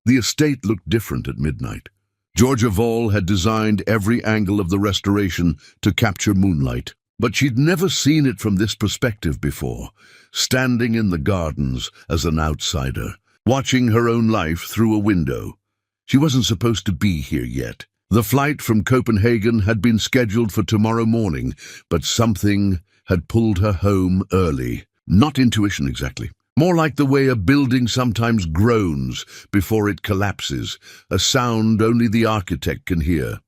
The estate looked different at midnight. Georgia Vall had designed every angle of the restoration to capture moonlight, but she'd never seen it from this perspective before, standing in the gardens as an outsider, watching her own life through a window. She wasn't supposed to be here yet. The flight from Copenhagen had been scheduled for tomorrow morning, but something had pulled her home early. Not intuition exactly. More like the way a building sometimes groans before it collapses, a sound only the architect can hear.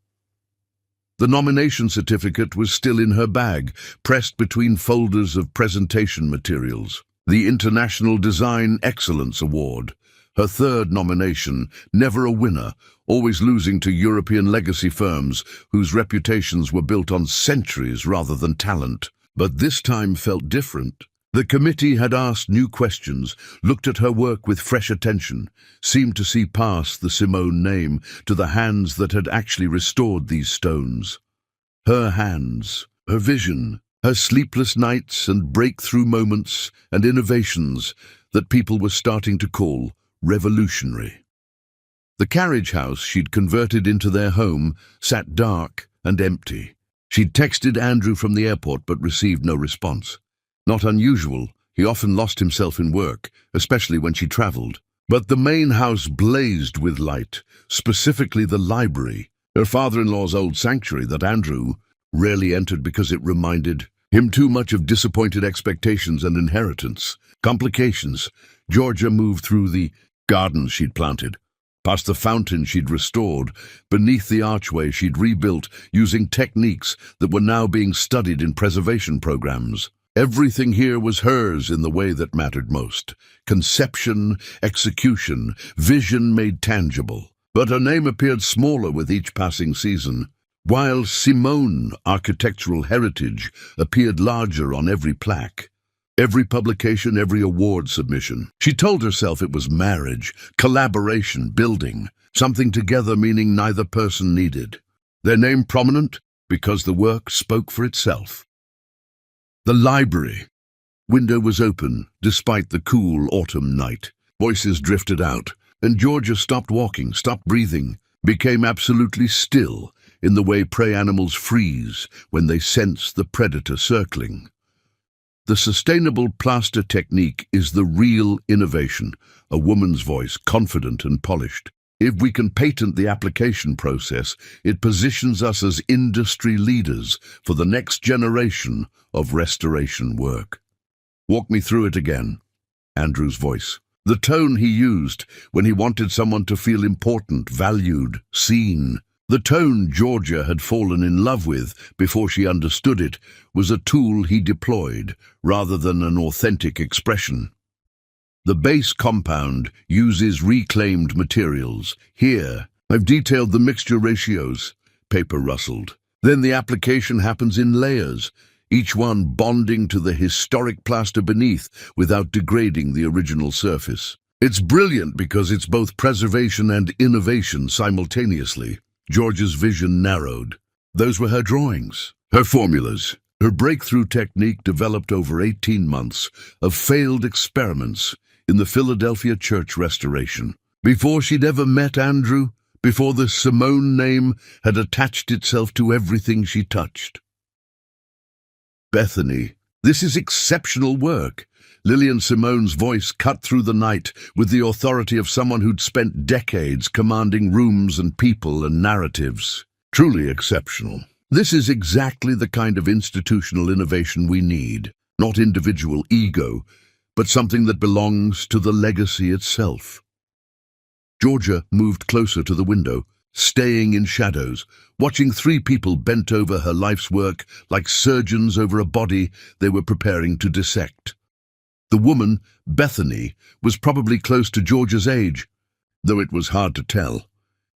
The nomination certificate was still in her bag, pressed between folders of presentation materials. The International Design Excellence Award, her third nomination, never a winner, always losing to European legacy firms whose reputations were built on centuries rather than talent. But this time felt different. The committee had asked new questions, looked at her work with fresh attention, seemed to see past the Simone name to the hands that had actually restored these stones. Her hands, her vision, her sleepless nights and breakthrough moments and innovations that people were starting to call revolutionary. The carriage house she'd converted into their home sat dark and empty. She'd texted Andrew from the airport but received no response. Not unusual, he often lost himself in work, especially when she traveled. But the main house blazed with light, specifically the library, her father-in-law's old sanctuary that Andrew rarely entered because it reminded him too much of disappointed expectations and inheritance. Complications. Georgia moved through the gardens she'd planted, past the fountain she'd restored, beneath the archway she'd rebuilt using techniques that were now being studied in preservation programs. Everything here was hers in the way that mattered most. Conception, execution, vision made tangible. But her name appeared smaller with each passing season, while Simone architectural heritage appeared larger on every plaque. Every publication, every award submission. She told herself it was marriage, collaboration, building, something together meaning neither person needed. Their name prominent because the work spoke for itself. The library. Window was open, despite the cool autumn night. Voices drifted out, and Georgia stopped walking, stopped breathing, became absolutely still in the way prey animals freeze when they sense the predator circling. The sustainable plaster technique is the real innovation, a woman's voice, confident and polished. If we can patent the application process, it positions us as industry leaders for the next generation of restoration work. Walk me through it again. Andrew's voice. The tone he used when he wanted someone to feel important, valued, seen. The tone Georgia had fallen in love with before she understood it was a tool he deployed rather than an authentic expression. The base compound uses reclaimed materials. Here, I've detailed the mixture ratios. Paper rustled. Then the application happens in layers, each one bonding to the historic plaster beneath without degrading the original surface. It's brilliant because it's both preservation and innovation simultaneously. Georgia's vision narrowed. Those were her drawings, her formulas, her breakthrough technique developed over 18 months of failed experiments in the Philadelphia church restoration. Before she'd ever met Andrew, before the Simone name had attached itself to everything she touched. Bethany, this is exceptional work. Lillian Simone's voice cut through the night with the authority of someone who'd spent decades commanding rooms and people and narratives. Truly exceptional. This is exactly the kind of institutional innovation we need, not individual ego, but something that belongs to the legacy itself. Georgia moved closer to the window, staying in shadows, watching three people bent over her life's work like surgeons over a body they were preparing to dissect. The woman, Bethany, was probably close to Georgia's age, though it was hard to tell.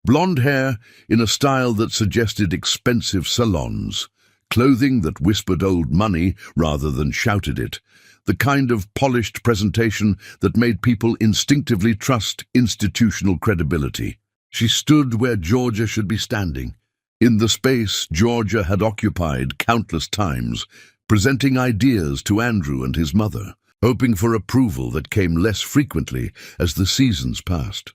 Blonde hair in a style that suggested expensive salons, clothing that whispered old money rather than shouted it, the kind of polished presentation that made people instinctively trust institutional credibility. She stood where Georgia should be standing, in the space Georgia had occupied countless times, presenting ideas to Andrew and his mother, hoping for approval that came less frequently as the seasons passed.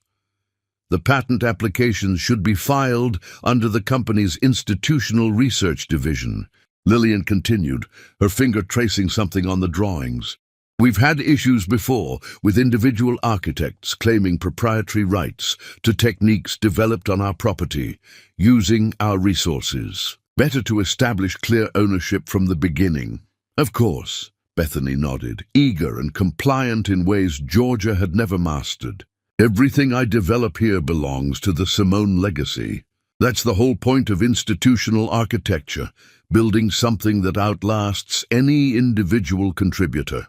The patent applications should be filed under the company's institutional research division. Lillian continued, her finger tracing something on the drawings. We've had issues before with individual architects claiming proprietary rights to techniques developed on our property, using our resources. Better to establish clear ownership from the beginning. Of course, Bethany nodded, eager and compliant in ways Georgia had never mastered. Everything I develop here belongs to the Simone legacy. That's the whole point of institutional architecture, building something that outlasts any individual contributor.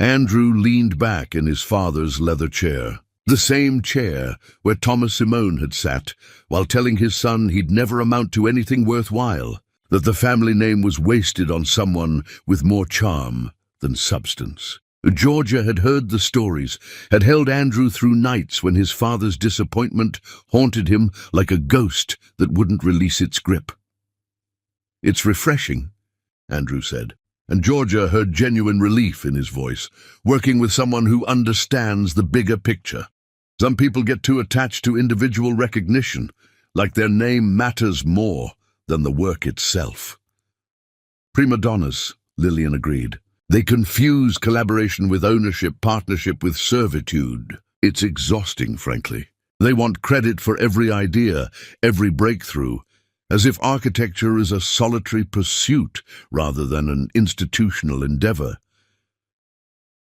Andrew leaned back in his father's leather chair, the same chair where Thomas Simone had sat, while telling his son he'd never amount to anything worthwhile, that the family name was wasted on someone with more charm than substance. Georgia had heard the stories, had held Andrew through nights when his father's disappointment haunted him like a ghost that wouldn't release its grip. "It's refreshing," Andrew said, and Georgia heard genuine relief in his voice, working with someone who understands the bigger picture. Some people get too attached to individual recognition, like their name matters more than the work itself. Prima donnas, Lillian agreed. They confuse collaboration with ownership, partnership with servitude. It's exhausting, frankly. They want credit for every idea, every breakthrough, as if architecture is a solitary pursuit rather than an institutional endeavor.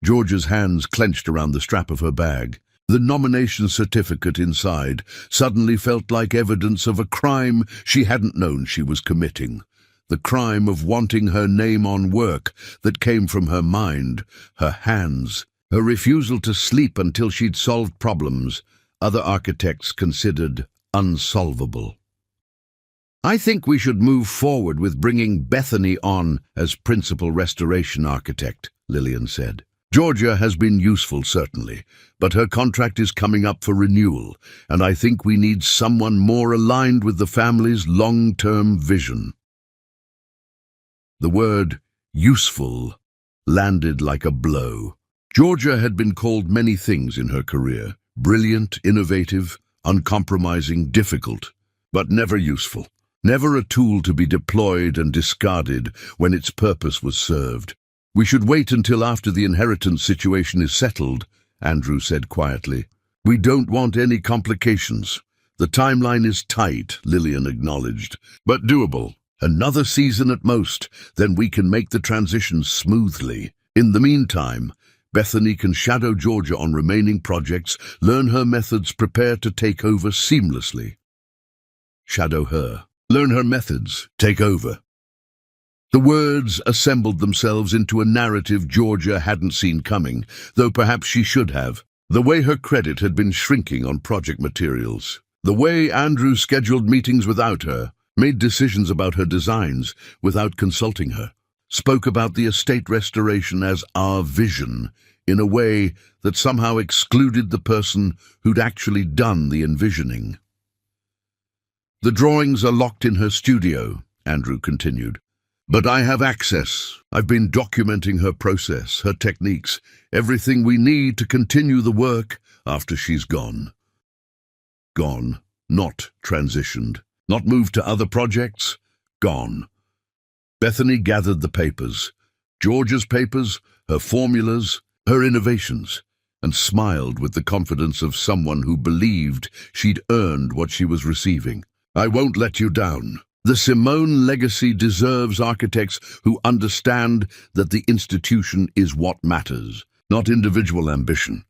Georgia's hands clenched around the strap of her bag. The nomination certificate inside suddenly felt like evidence of a crime she hadn't known she was committing. The crime of wanting her name on work that came from her mind, her hands, her refusal to sleep until she'd solved problems other architects considered unsolvable. "I think we should move forward with bringing Bethany on as principal restoration architect," Lillian said. "Georgia has been useful, certainly, but her contract is coming up for renewal, and I think we need someone more aligned with the family's long-term vision." The word useful landed like a blow. Georgia had been called many things in her career: brilliant, innovative, uncompromising, difficult, but never useful. Never a tool to be deployed and discarded when its purpose was served. "We should wait until after the inheritance situation is settled," Andrew said quietly. "We don't want any complications. The timeline is tight," Lillian acknowledged, "but doable. Another season at most, then we can make the transition smoothly. In the meantime, Bethany can shadow Georgia on remaining projects, learn her methods, prepare to take over seamlessly." Shadow her. Learn her methods. Take over. The words assembled themselves into a narrative Georgia hadn't seen coming, though perhaps she should have. The way her credit had been shrinking on project materials. The way Andrew scheduled meetings without her, made decisions about her designs without consulting her, spoke about the estate restoration as our vision in a way that somehow excluded the person who'd actually done the envisioning. "The drawings are locked in her studio," Andrew continued. "But I have access. I've been documenting her process, her techniques, everything we need to continue the work after she's gone." Gone, not transitioned. Not moved to other projects? Gone. Bethany gathered the papers, Georgia's papers, her formulas, her innovations, and smiled with the confidence of someone who believed she'd earned what she was receiving. "I won't let you down. The Simone legacy deserves architects who understand that the institution is what matters, not individual ambition."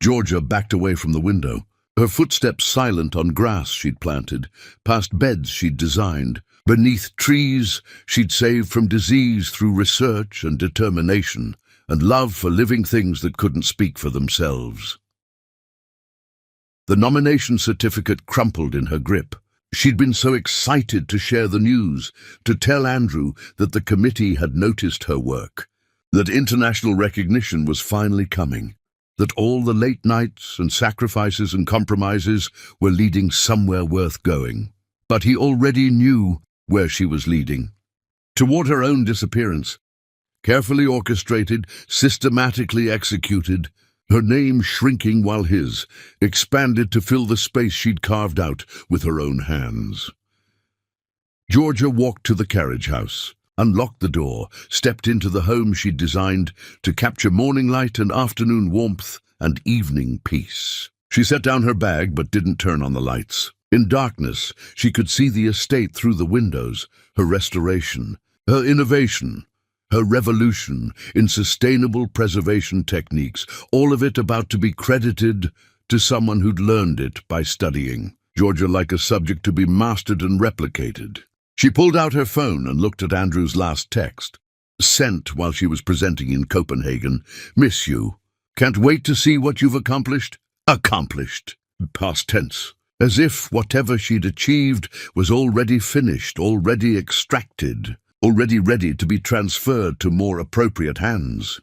Georgia backed away from the window, her footsteps silent on grass she'd planted, past beds she'd designed, beneath trees she'd saved from disease through research and determination, and love for living things that couldn't speak for themselves. The nomination certificate crumpled in her grip. She'd been so excited to share the news, to tell Andrew that the committee had noticed her work, that international recognition was finally coming, that all the late nights and sacrifices and compromises were leading somewhere worth going. But he already knew where she was leading. Toward her own disappearance. Carefully orchestrated, systematically executed, her name shrinking while his expanded to fill the space she'd carved out with her own hands. Georgia walked to the carriage house, unlocked the door, stepped into the home she'd designed to capture morning light and afternoon warmth and evening peace. She set down her bag but didn't turn on the lights. In darkness, she could see the estate through the windows, her restoration, her innovation, her revolution in sustainable preservation techniques, all of it about to be credited to someone who'd learned it by studying. Georgia like a subject to be mastered and replicated. She pulled out her phone and looked at Andrew's last text, sent while she was presenting in Copenhagen. "Miss you. Can't wait to see what you've accomplished." Accomplished. Past tense. As if whatever she'd achieved was already finished, already extracted, already ready to be transferred to more appropriate hands.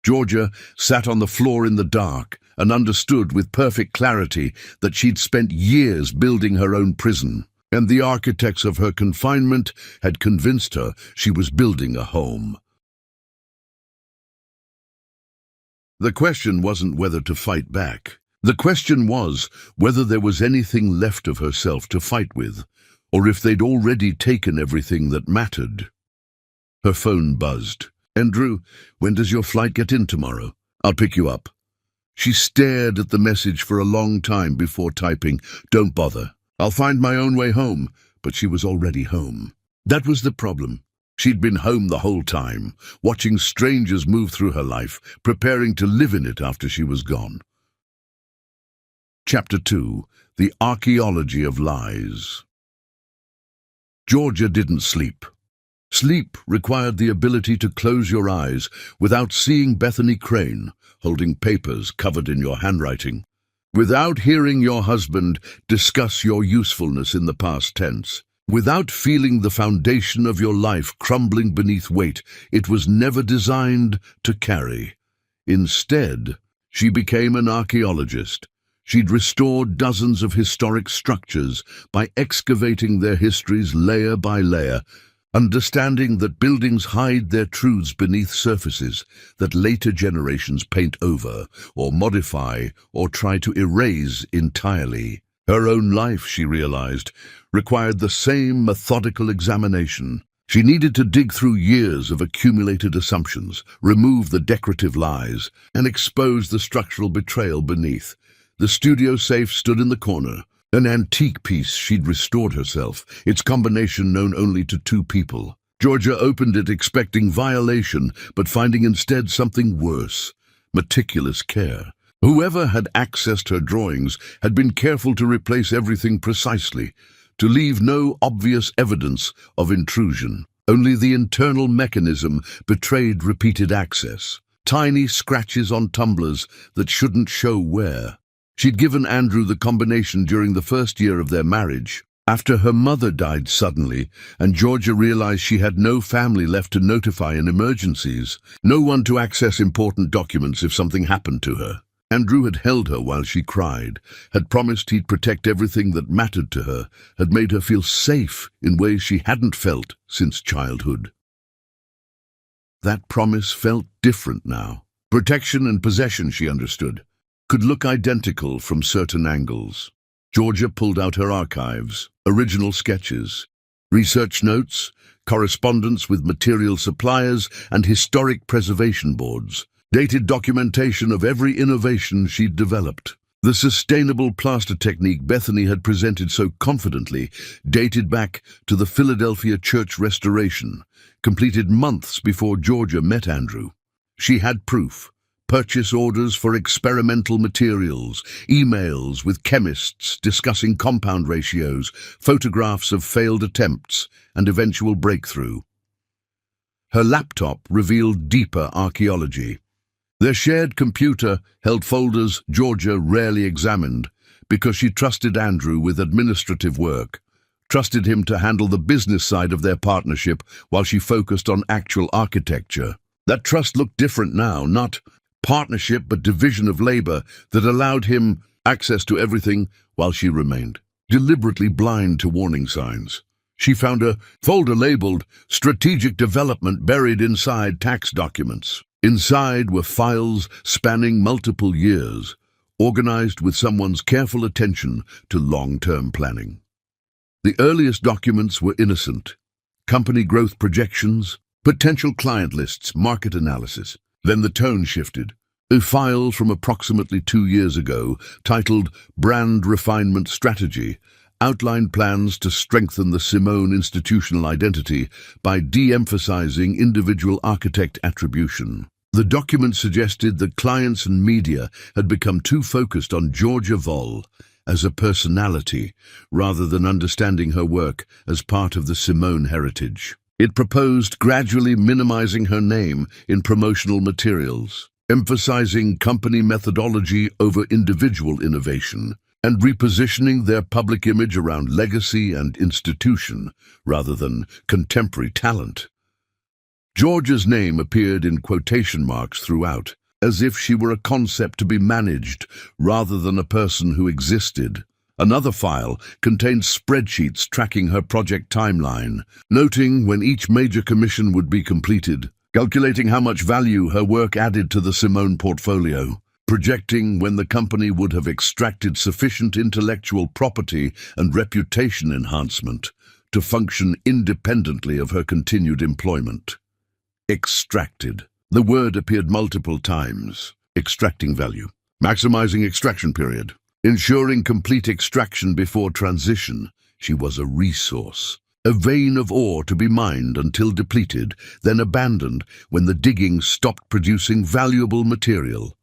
Georgia sat on the floor in the dark and understood with perfect clarity that she'd spent years building her own prison, and the architects of her confinement had convinced her she was building a home. The question wasn't whether to fight back. The question was whether there was anything left of herself to fight with, or if they'd already taken everything that mattered. Her phone buzzed. "Andrew, when does your flight get in tomorrow? I'll pick you up." She stared at the message for a long time before typing, "Don't bother. I'll find my own way home." But she was already home. That was the problem. She'd been home the whole time, watching strangers move through her life, preparing to live in it after she was gone. Chapter 2. The Archaeology of Lies. Georgia didn't sleep. Sleep required the ability to close your eyes without seeing Bethany Crane holding papers covered in your handwriting, without hearing your husband discuss your usefulness in the past tense, without feeling the foundation of your life crumbling beneath weight it was never designed to carry. Instead, she became an archaeologist. She'd restored dozens of historic structures by excavating their histories layer by layer, understanding that buildings hide their truths beneath surfaces that later generations paint over, or modify, or try to erase entirely. Her own life, she realized, required the same methodical examination. She needed to dig through years of accumulated assumptions, remove the decorative lies, and expose the structural betrayal beneath. The studio safe stood in the corner, an antique piece she'd restored herself, its combination known only to two people. Georgia opened it expecting violation, but finding instead something worse: meticulous care. Whoever had accessed her drawings had been careful to replace everything precisely, to leave no obvious evidence of intrusion. Only the internal mechanism betrayed repeated access. Tiny scratches on tumblers that shouldn't show wear. She'd given Andrew the combination during the first year of their marriage. After her mother died suddenly, and Georgia realized she had no family left to notify in emergencies, no one to access important documents if something happened to her. Andrew had held her while she cried, had promised he'd protect everything that mattered to her, had made her feel safe in ways she hadn't felt since childhood. That promise felt different now. Protection and possession, she understood, could look identical from certain angles. Georgia pulled out her archives, original sketches, research notes, correspondence with material suppliers, and historic preservation boards, dated documentation of every innovation she'd developed. The sustainable plaster technique Bethany had presented so confidently dated back to the Philadelphia church restoration, completed months before Georgia met Andrew. She had proof. Purchase orders for experimental materials, emails with chemists discussing compound ratios, photographs of failed attempts, and eventual breakthrough. Her laptop revealed deeper archaeology. Their shared computer held folders Georgia rarely examined because she trusted Andrew with administrative work, trusted him to handle the business side of their partnership while she focused on actual architecture. That trust looked different now, not partnership but division of labor that allowed him access to everything while she remained deliberately blind to warning signs. She found a folder labeled Strategic Development buried inside tax documents. Inside were files spanning multiple years, organized with someone's careful attention to long-term planning. The earliest documents were innocent: company growth projections, potential client lists, market analysis. Then the tone shifted. A file from approximately 2 years ago, titled Brand Refinement Strategy, outlined plans to strengthen the Simone institutional identity by de-emphasizing individual architect attribution. The document suggested that clients and media had become too focused on Georgia Voll as a personality, rather than understanding her work as part of the Simone heritage. It proposed gradually minimizing her name in promotional materials, emphasizing company methodology over individual innovation, and repositioning their public image around legacy and institution, rather than contemporary talent. Georgia's name appeared in quotation marks throughout, as if she were a concept to be managed rather than a person who existed. Another file contained spreadsheets tracking her project timeline, noting when each major commission would be completed, calculating how much value her work added to the Simone portfolio, projecting when the company would have extracted sufficient intellectual property and reputation enhancement to function independently of her continued employment. Extracted. The word appeared multiple times. Extracting value. Maximizing extraction period. Ensuring complete extraction before transition. She was a resource. A vein of ore to be mined until depleted, then abandoned when the digging stopped producing valuable material.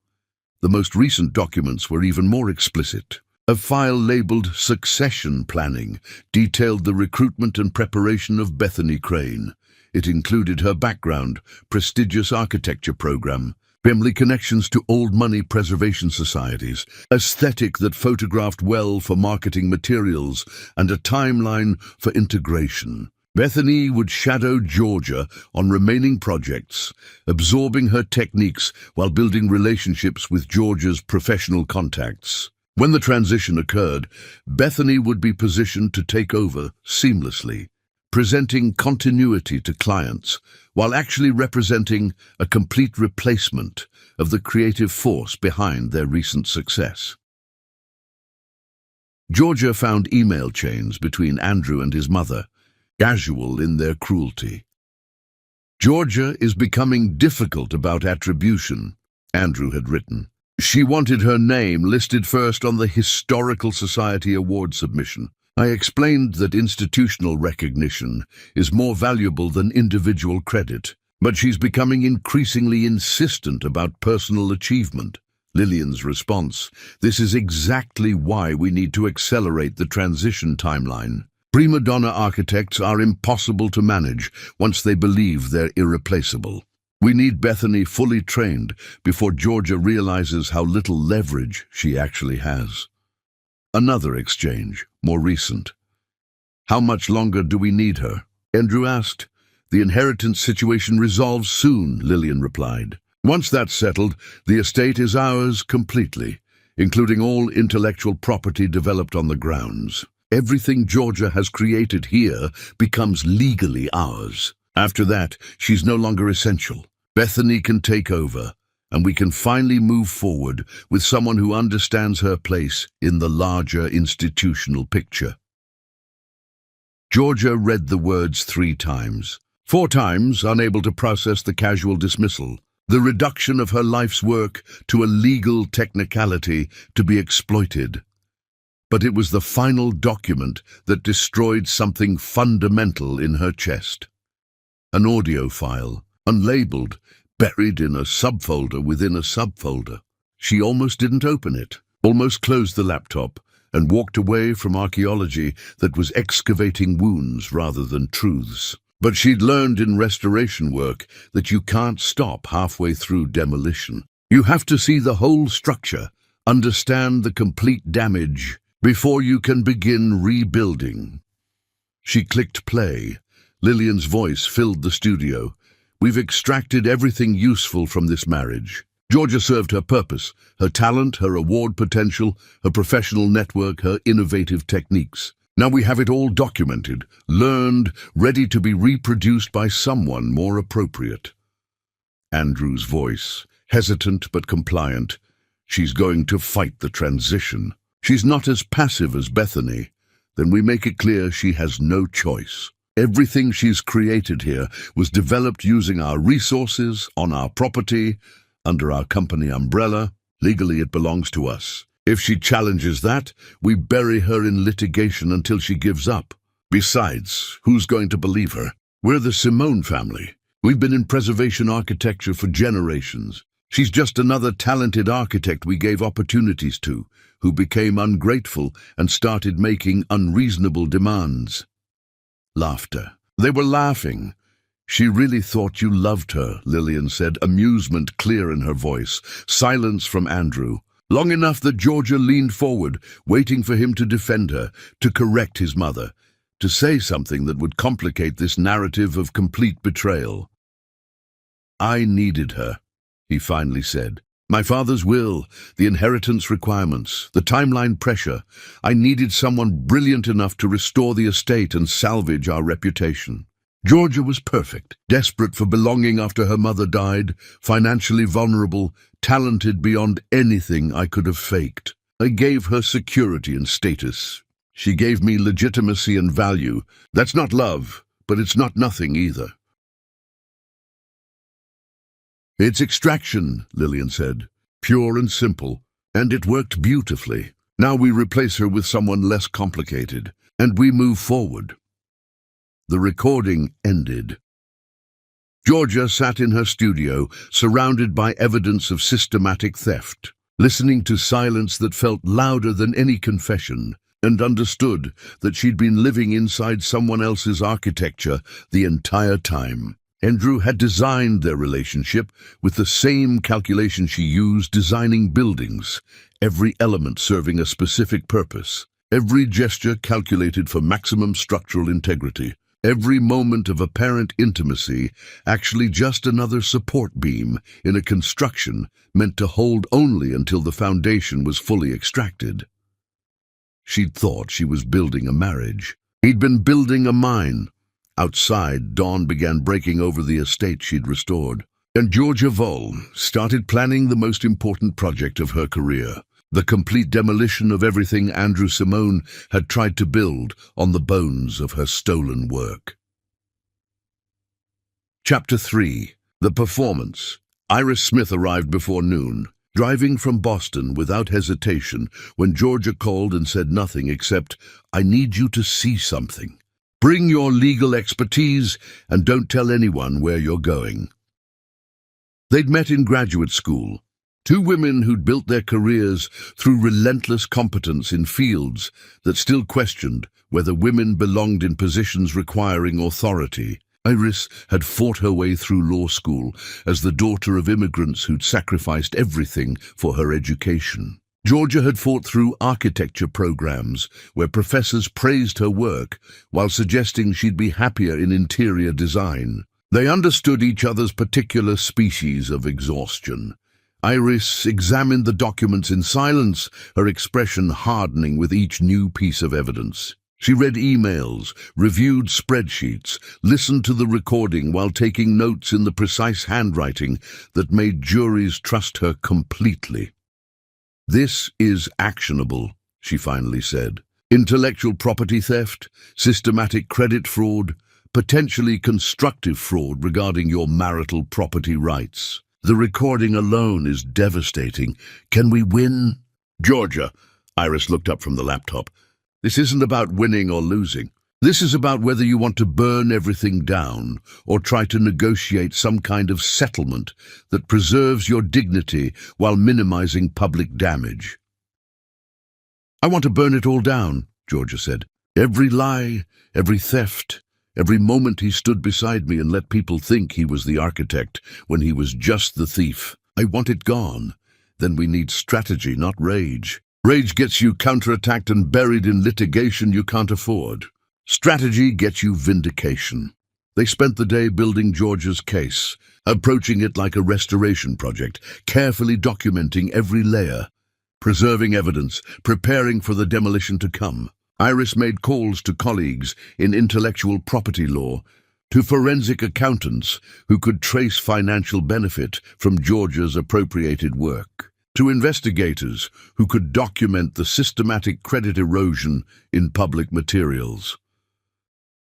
The most recent documents were even more explicit. A file labeled Succession Planning detailed the recruitment and preparation of Bethany Crane. It included her background, prestigious architecture program, family connections to old money preservation societies, aesthetic that photographed well for marketing materials, and a timeline for integration. Bethany would shadow Georgia on remaining projects, absorbing her techniques while building relationships with Georgia's professional contacts. When the transition occurred, Bethany would be positioned to take over seamlessly, presenting continuity to clients, while actually representing a complete replacement of the creative force behind their recent success. Georgia found email chains between Andrew and his mother, casual in their cruelty. Georgia is becoming difficult about attribution, Andrew had written. She wanted her name listed first on the Historical Society award submission. I explained that institutional recognition is more valuable than individual credit, but she's becoming increasingly insistent about personal achievement. Lillian's response: this is exactly why we need to accelerate the transition timeline. Prima donna architects are impossible to manage once they believe they're irreplaceable. We need Bethany fully trained before Georgia realizes how little leverage she actually has. Another exchange, more recent. How much longer do we need her? Andrew asked. The inheritance situation resolves soon, Lillian replied. Once that's settled, the estate is ours completely, including all intellectual property developed on the grounds. Everything Georgia has created here becomes legally ours. After that, she's no longer essential. Bethany can take over, and we can finally move forward with someone who understands her place in the larger institutional picture. Georgia read the words 3 times. 4 times, unable to process the casual dismissal, the reduction of her life's work to a legal technicality to be exploited. But it was the final document that destroyed something fundamental in her chest. An audio file, unlabeled, buried in a subfolder within a subfolder. She almost didn't open it, almost closed the laptop, and walked away from archaeology that was excavating wounds rather than truths. But she'd learned in restoration work that you can't stop halfway through demolition. You have to see the whole structure, understand the complete damage, before you can begin rebuilding. She clicked play. Lillian's voice filled the studio. We've extracted everything useful from this marriage. Georgia served her purpose, her talent, her award potential, her professional network, her innovative techniques. Now we have it all documented, learned, ready to be reproduced by someone more appropriate. Andrew's voice, hesitant but compliant. She's going to fight the transition. She's not as passive as Bethany. Then we make it clear she has no choice. Everything she's created here was developed using our resources, on our property, under our company umbrella. Legally, it belongs to us. If she challenges that, we bury her in litigation until she gives up. Besides, who's going to believe her? We're the Simone family. We've been in preservation architecture for generations. She's just another talented architect we gave opportunities to, who became ungrateful and started making unreasonable demands. Laughter. They were laughing. She really thought you loved her, Lillian said, amusement clear in her voice. Silence from Andrew. Long enough that Georgia leaned forward, waiting for him to defend her, to correct his mother, to say something that would complicate this narrative of complete betrayal. I needed her, he finally said. My father's will, the inheritance requirements, the timeline pressure. I needed someone brilliant enough to restore the estate and salvage our reputation. Georgia was perfect, desperate for belonging after her mother died, financially vulnerable, talented beyond anything I could have faked. I gave her security and status. She gave me legitimacy and value. That's not love, but it's not nothing either. It's extraction, Lillian said, pure and simple, and it worked beautifully. Now we replace her with someone less complicated, and we move forward. The recording ended. Georgia sat in her studio, surrounded by evidence of systematic theft, listening to silence that felt louder than any confession, and understood that she'd been living inside someone else's architecture the entire time. Andrew had designed their relationship with the same calculation she used designing buildings, every element serving a specific purpose, every gesture calculated for maximum structural integrity, every moment of apparent intimacy actually just another support beam in a construction meant to hold only until the foundation was fully extracted. She'd thought she was building a marriage. He'd been building a mine. Outside, dawn began breaking over the estate she'd restored, and Georgia Voll started planning the most important project of her career, the complete demolition of everything Andrew Simone had tried to build on the bones of her stolen work. Chapter 3. The Performance. Iris Smith arrived before noon, driving from Boston without hesitation when Georgia called and said nothing except, "I need you to see something. Bring your legal expertise and don't tell anyone where you're going." They'd met in graduate school, two women who'd built their careers through relentless competence in fields that still questioned whether women belonged in positions requiring authority. Iris had fought her way through law school as the daughter of immigrants who'd sacrificed everything for her education. Georgia had fought through architecture programs where professors praised her work while suggesting she'd be happier in interior design. They understood each other's particular species of exhaustion. Iris examined the documents in silence, her expression hardening with each new piece of evidence. She read emails, reviewed spreadsheets, listened to the recording while taking notes in the precise handwriting that made juries trust her completely. "This is actionable," she finally said. "Intellectual property theft, systematic credit fraud, potentially constructive fraud regarding your marital property rights. The recording alone is devastating. Can we win?" "Georgia," Iris looked up from the laptop, "this isn't about winning or losing. This is about whether you want to burn everything down or try to negotiate some kind of settlement that preserves your dignity while minimizing public damage." "I want to burn it all down," Georgia said. "Every lie, every theft, every moment he stood beside me and let people think he was the architect when he was just the thief. I want it gone. Then we need strategy, not rage. Rage gets you counterattacked and buried in litigation you can't afford. Strategy gets you vindication." They spent the day building Georgia's case, approaching it like a restoration project, carefully documenting every layer, preserving evidence, preparing for the demolition to come. Iris made calls to colleagues in intellectual property law, to forensic accountants who could trace financial benefit from Georgia's appropriated work, to investigators who could document the systematic credit erosion in public materials.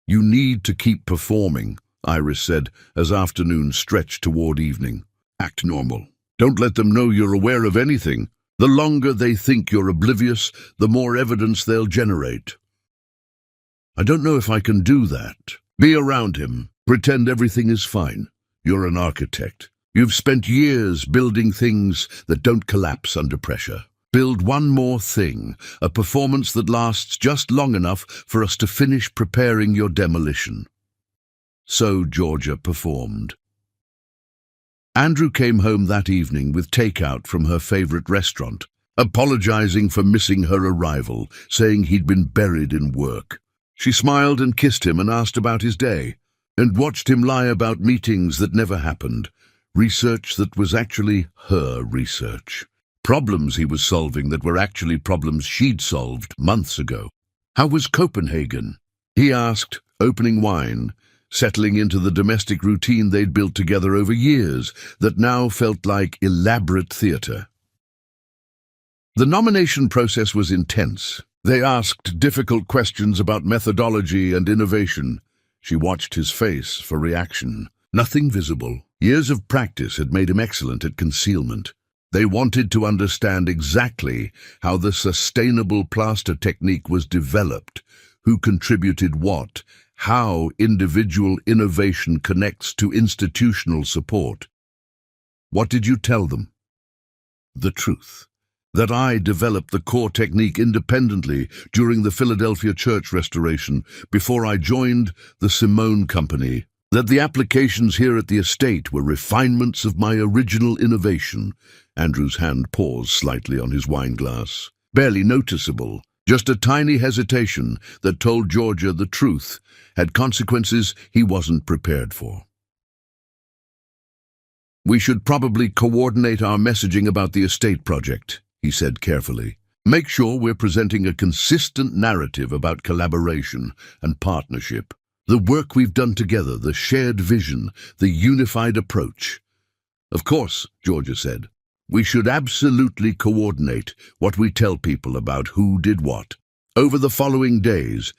"You need to keep performing," Iris said as afternoon stretched toward evening. "Act normal. Don't let them know you're aware of anything. The longer they think you're oblivious, the more evidence they'll generate." "I don't know if I can do that." "Be around him. Pretend everything is fine. You're an architect. You've spent years building things that don't collapse under pressure. Build one more thing, a performance that lasts just long enough for us to finish preparing your demolition." So Georgia performed. Andrew came home that evening with takeout from her favorite restaurant, apologizing for missing her arrival, saying he'd been buried in work. She smiled and kissed him and asked about his day, and watched him lie about meetings that never happened, research that was actually her research, problems he was solving that were actually problems she'd solved months ago. "How was Copenhagen?" he asked, opening wine, settling into the domestic routine they'd built together over years that now felt like elaborate theater. The nomination process was intense. They asked difficult questions about methodology and innovation. She watched his face for reaction. Nothing visible. Years of practice had made him excellent at concealment. They wanted to understand exactly how the sustainable plaster technique was developed, who contributed what, how individual innovation connects to institutional support. "What did you tell them?" "The truth. That I developed the core technique independently during the Philadelphia church restoration before I joined the Simone Company. That the applications here at the estate were refinements of my original innovation." Andrew's hand paused slightly on his wineglass. Barely noticeable, just a tiny hesitation that told Georgia the truth had consequences he wasn't prepared for. "We should probably coordinate our messaging about the estate project," he said carefully. "Make sure we're presenting a consistent narrative about collaboration and partnership. The work we've done together, the shared vision, the unified approach." "Of course," Georgia said. "We should absolutely coordinate what we tell people about who did what." Over the following days,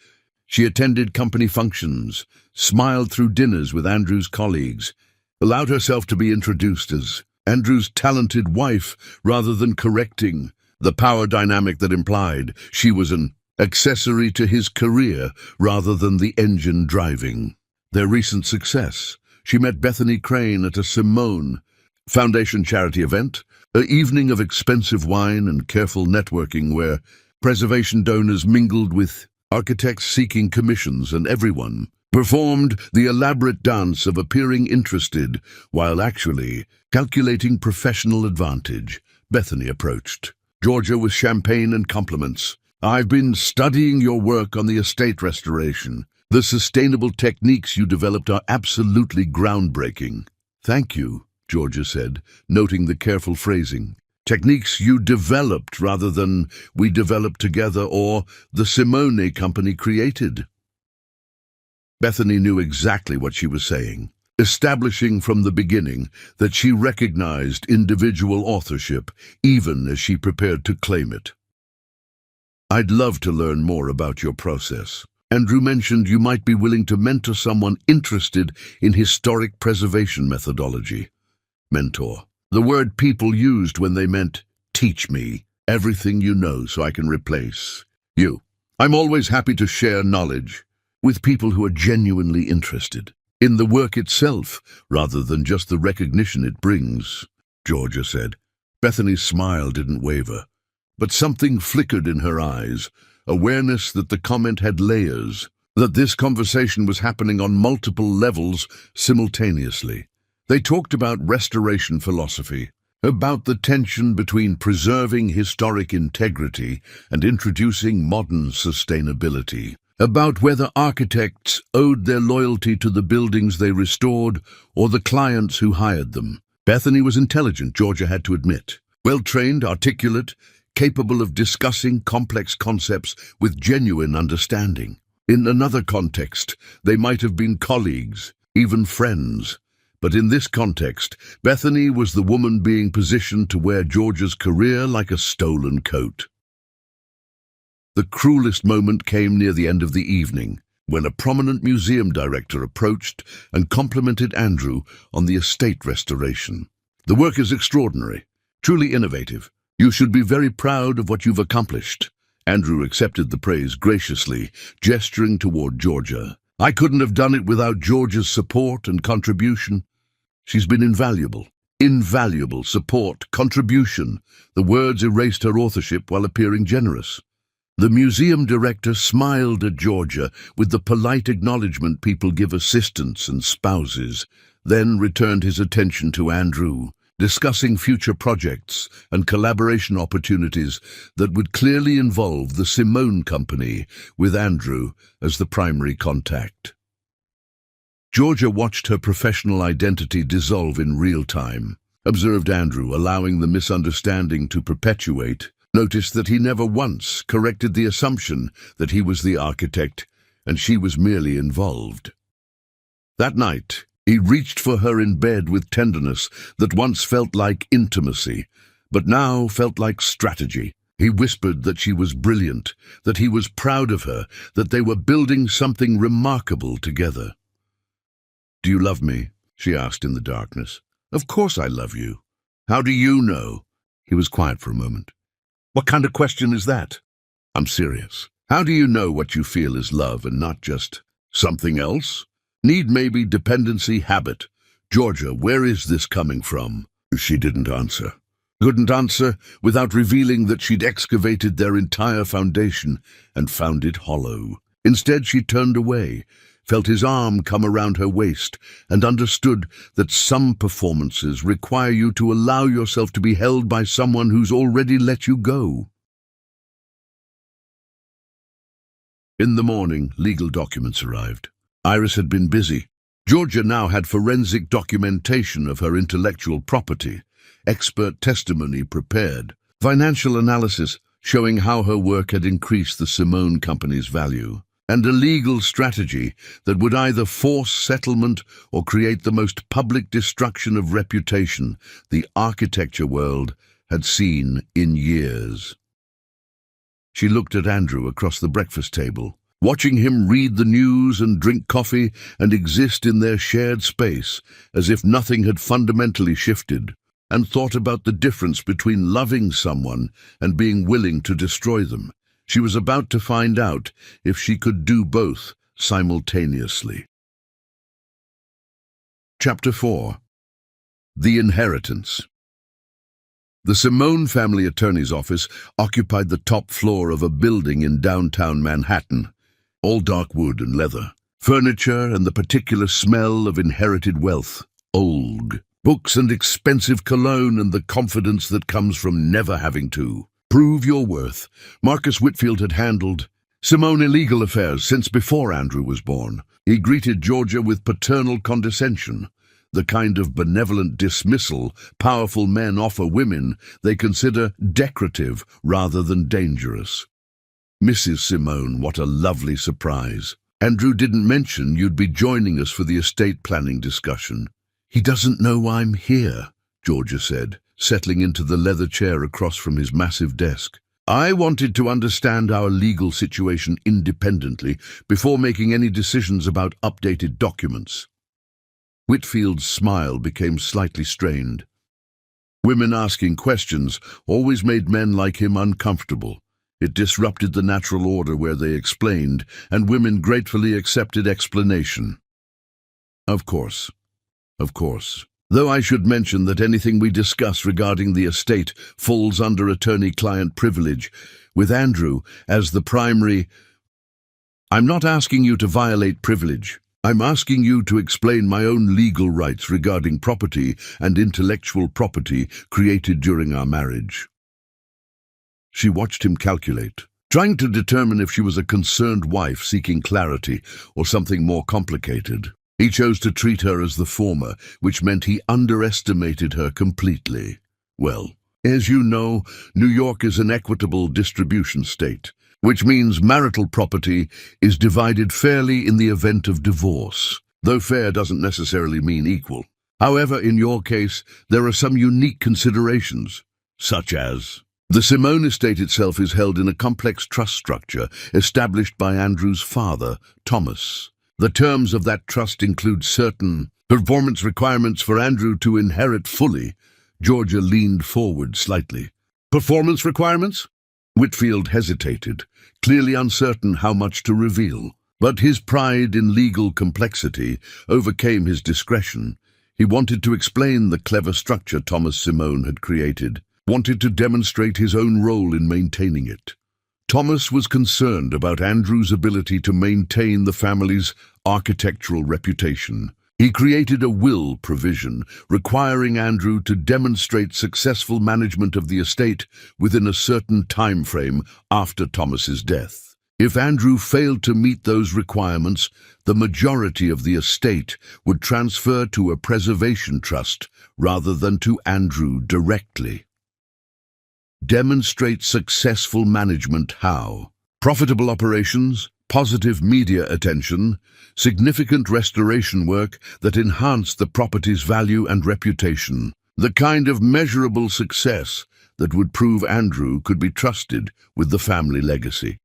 she attended company functions, smiled through dinners with Andrew's colleagues, allowed herself to be introduced as Andrew's talented wife rather than correcting the power dynamic that implied she was an accessory to his career rather than the engine driving. Their recent success. She met Bethany Crane at a Simone Foundation charity event, an evening of expensive wine and careful networking where preservation donors mingled with architects seeking commissions, and everyone performed the elaborate dance of appearing interested while actually calculating professional advantage. Bethany approached Georgia with champagne and compliments. "I've been studying your work on the estate restoration. The sustainable techniques you developed are absolutely groundbreaking." "Thank you," Georgia said, noting the careful phrasing. "Techniques you developed rather than we developed together or the Simone Company created." Bethany knew exactly what she was saying, establishing from the beginning that she recognized individual authorship, even as she prepared to claim it. "I'd love to learn more about your process. Andrew mentioned you might be willing to mentor someone interested in historic preservation methodology." Mentor. The word people used when they meant teach me everything you know so I can replace you. "I'm always happy to share knowledge with people who are genuinely interested in the work itself rather than just the recognition it brings," Georgia said. Bethany's smile didn't waver, but something flickered in her eyes, awareness that the comment had layers, that this conversation was happening on multiple levels simultaneously. They talked about restoration philosophy, about the tension between preserving historic integrity and introducing modern sustainability, about whether architects owed their loyalty to the buildings they restored or the clients who hired them. Bethany was intelligent, Georgia had to admit. Well-trained, articulate, capable of discussing complex concepts with genuine understanding. In another context, they might have been colleagues, even friends. But in this context, Bethany was the woman being positioned to wear George's career like a stolen coat. The cruelest moment came near the end of the evening, when a prominent museum director approached and complimented Andrew on the estate restoration. "The work is extraordinary, truly innovative. You should be very proud of what you've accomplished." Andrew accepted the praise graciously, gesturing toward Georgia. "I couldn't have done it without Georgia's support and contribution. She's been invaluable. Invaluable support, contribution." The words erased her authorship while appearing generous. The museum director smiled at Georgia with the polite acknowledgement people give assistants and spouses, then returned his attention to Andrew, discussing future projects and collaboration opportunities that would clearly involve the Simone Company, with Andrew as the primary contact. Georgia watched her professional identity dissolve in real time, observed Andrew allowing the misunderstanding to perpetuate, noticed that he never once corrected the assumption that he was the architect and she was merely involved. That night, he reached for her in bed with tenderness that once felt like intimacy, but now felt like strategy. He whispered that she was brilliant, that he was proud of her, that they were building something remarkable together. "Do you love me?" she asked in the darkness. "Of course I love you." "How do you know?" He was quiet for a moment. "What kind of question is that?" "I'm serious. How do you know what you feel is love and not just something else? Need, maybe, dependency, habit. Georgia, where is this coming from?" She didn't answer. Couldn't answer without revealing that she'd excavated their entire foundation and found it hollow. Instead, she turned away, felt his arm come around her waist, and understood that some performances require you to allow yourself to be held by someone who's already let you go. In the morning, legal documents arrived. Iris had been busy. Georgia now had forensic documentation of her intellectual property, expert testimony prepared, financial analysis showing how her work had increased the Simone Company's value, and a legal strategy that would either force settlement or create the most public destruction of reputation the architecture world had seen in years. She looked at Andrew across the breakfast table, watching him read the news and drink coffee and exist in their shared space as if nothing had fundamentally shifted, and thought about the difference between loving someone and being willing to destroy them. She was about to find out if she could do both simultaneously. Chapter 4. The Inheritance. The Simone family attorney's office occupied the top floor of a building in downtown Manhattan, all dark wood and leather, furniture and the particular smell of inherited wealth, old, books and expensive cologne and the confidence that comes from never having to prove your worth. Marcus Whitfield had handled Simone illegal affairs since before Andrew was born. He greeted Georgia with paternal condescension, the kind of benevolent dismissal powerful men offer women they consider decorative rather than dangerous. "Mrs. Simone, what a lovely surprise. Andrew didn't mention you'd be joining us for the estate planning discussion." "He doesn't know I'm here," Georgia said, settling into the leather chair across from his massive desk. "I wanted to understand our legal situation independently before making any decisions about updated documents." Whitfield's smile became slightly strained. Women asking questions always made men like him uncomfortable. It disrupted the natural order where they explained, and women gratefully accepted explanation. Of course. Though I should mention that anything we discuss regarding the estate falls under attorney-client privilege, with Andrew as the primary. I'm not asking you to violate privilege. I'm asking you to explain my own legal rights regarding property and intellectual property created during our marriage." She watched him calculate, trying to determine if she was a concerned wife seeking clarity or something more complicated. He chose to treat her as the former, which meant he underestimated her completely. "Well, as you know, New York is an equitable distribution state. which means marital property is divided fairly in the event of divorce, though fair doesn't necessarily mean equal. However, in your case, there are some unique considerations, such as the Simone estate itself is held in a complex trust structure established by Andrew's father, Thomas. The terms of that trust include certain performance requirements for Andrew to inherit fully. Georgia leaned forward slightly. Performance requirements? Whitfield hesitated, clearly uncertain how much to reveal. But his pride in legal complexity overcame his discretion. He wanted to explain the clever structure Thomas Simone had created, wanted to demonstrate his own role in maintaining it. Thomas was concerned about Andrew's ability to maintain the family's architectural reputation. He created a will provision requiring Andrew to demonstrate successful management of the estate within a certain time frame after Thomas's death. If Andrew failed to meet those requirements, the majority of the estate would transfer to a preservation trust rather than to Andrew directly. Demonstrate successful management how? Profitable operations, positive media attention, significant restoration work that enhanced the property's value and reputation. The kind of measurable success that would prove Andrew could be trusted with the family legacy.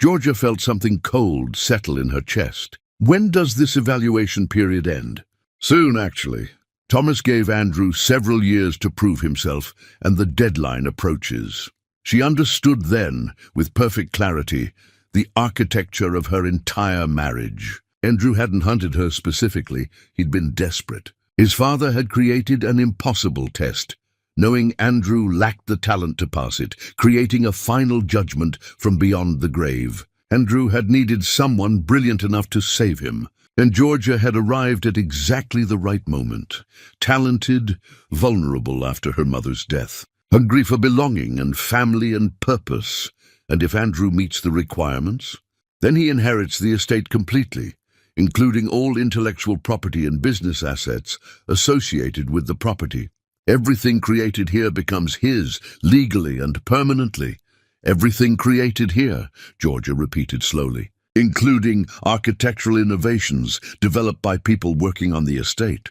Georgia felt something cold settle in her chest. When does this evaluation period end? Soon, actually. Thomas gave Andrew several years to prove himself, and the deadline approaches. She understood then, with perfect clarity, the architecture of her entire marriage. Andrew hadn't hunted her specifically, he'd been desperate. His father had created an impossible test, knowing Andrew lacked the talent to pass it, creating a final judgment from beyond the grave. Andrew had needed someone brilliant enough to save him, and Georgia had arrived at exactly the right moment. Talented, vulnerable after her mother's death, hungry for belonging and family and purpose. And if Andrew meets the requirements, then he inherits the estate completely, including all intellectual property and business assets associated with the property. Everything created here becomes his, legally and permanently. Everything created here, Georgia repeated slowly, including architectural innovations developed by people working on the estate.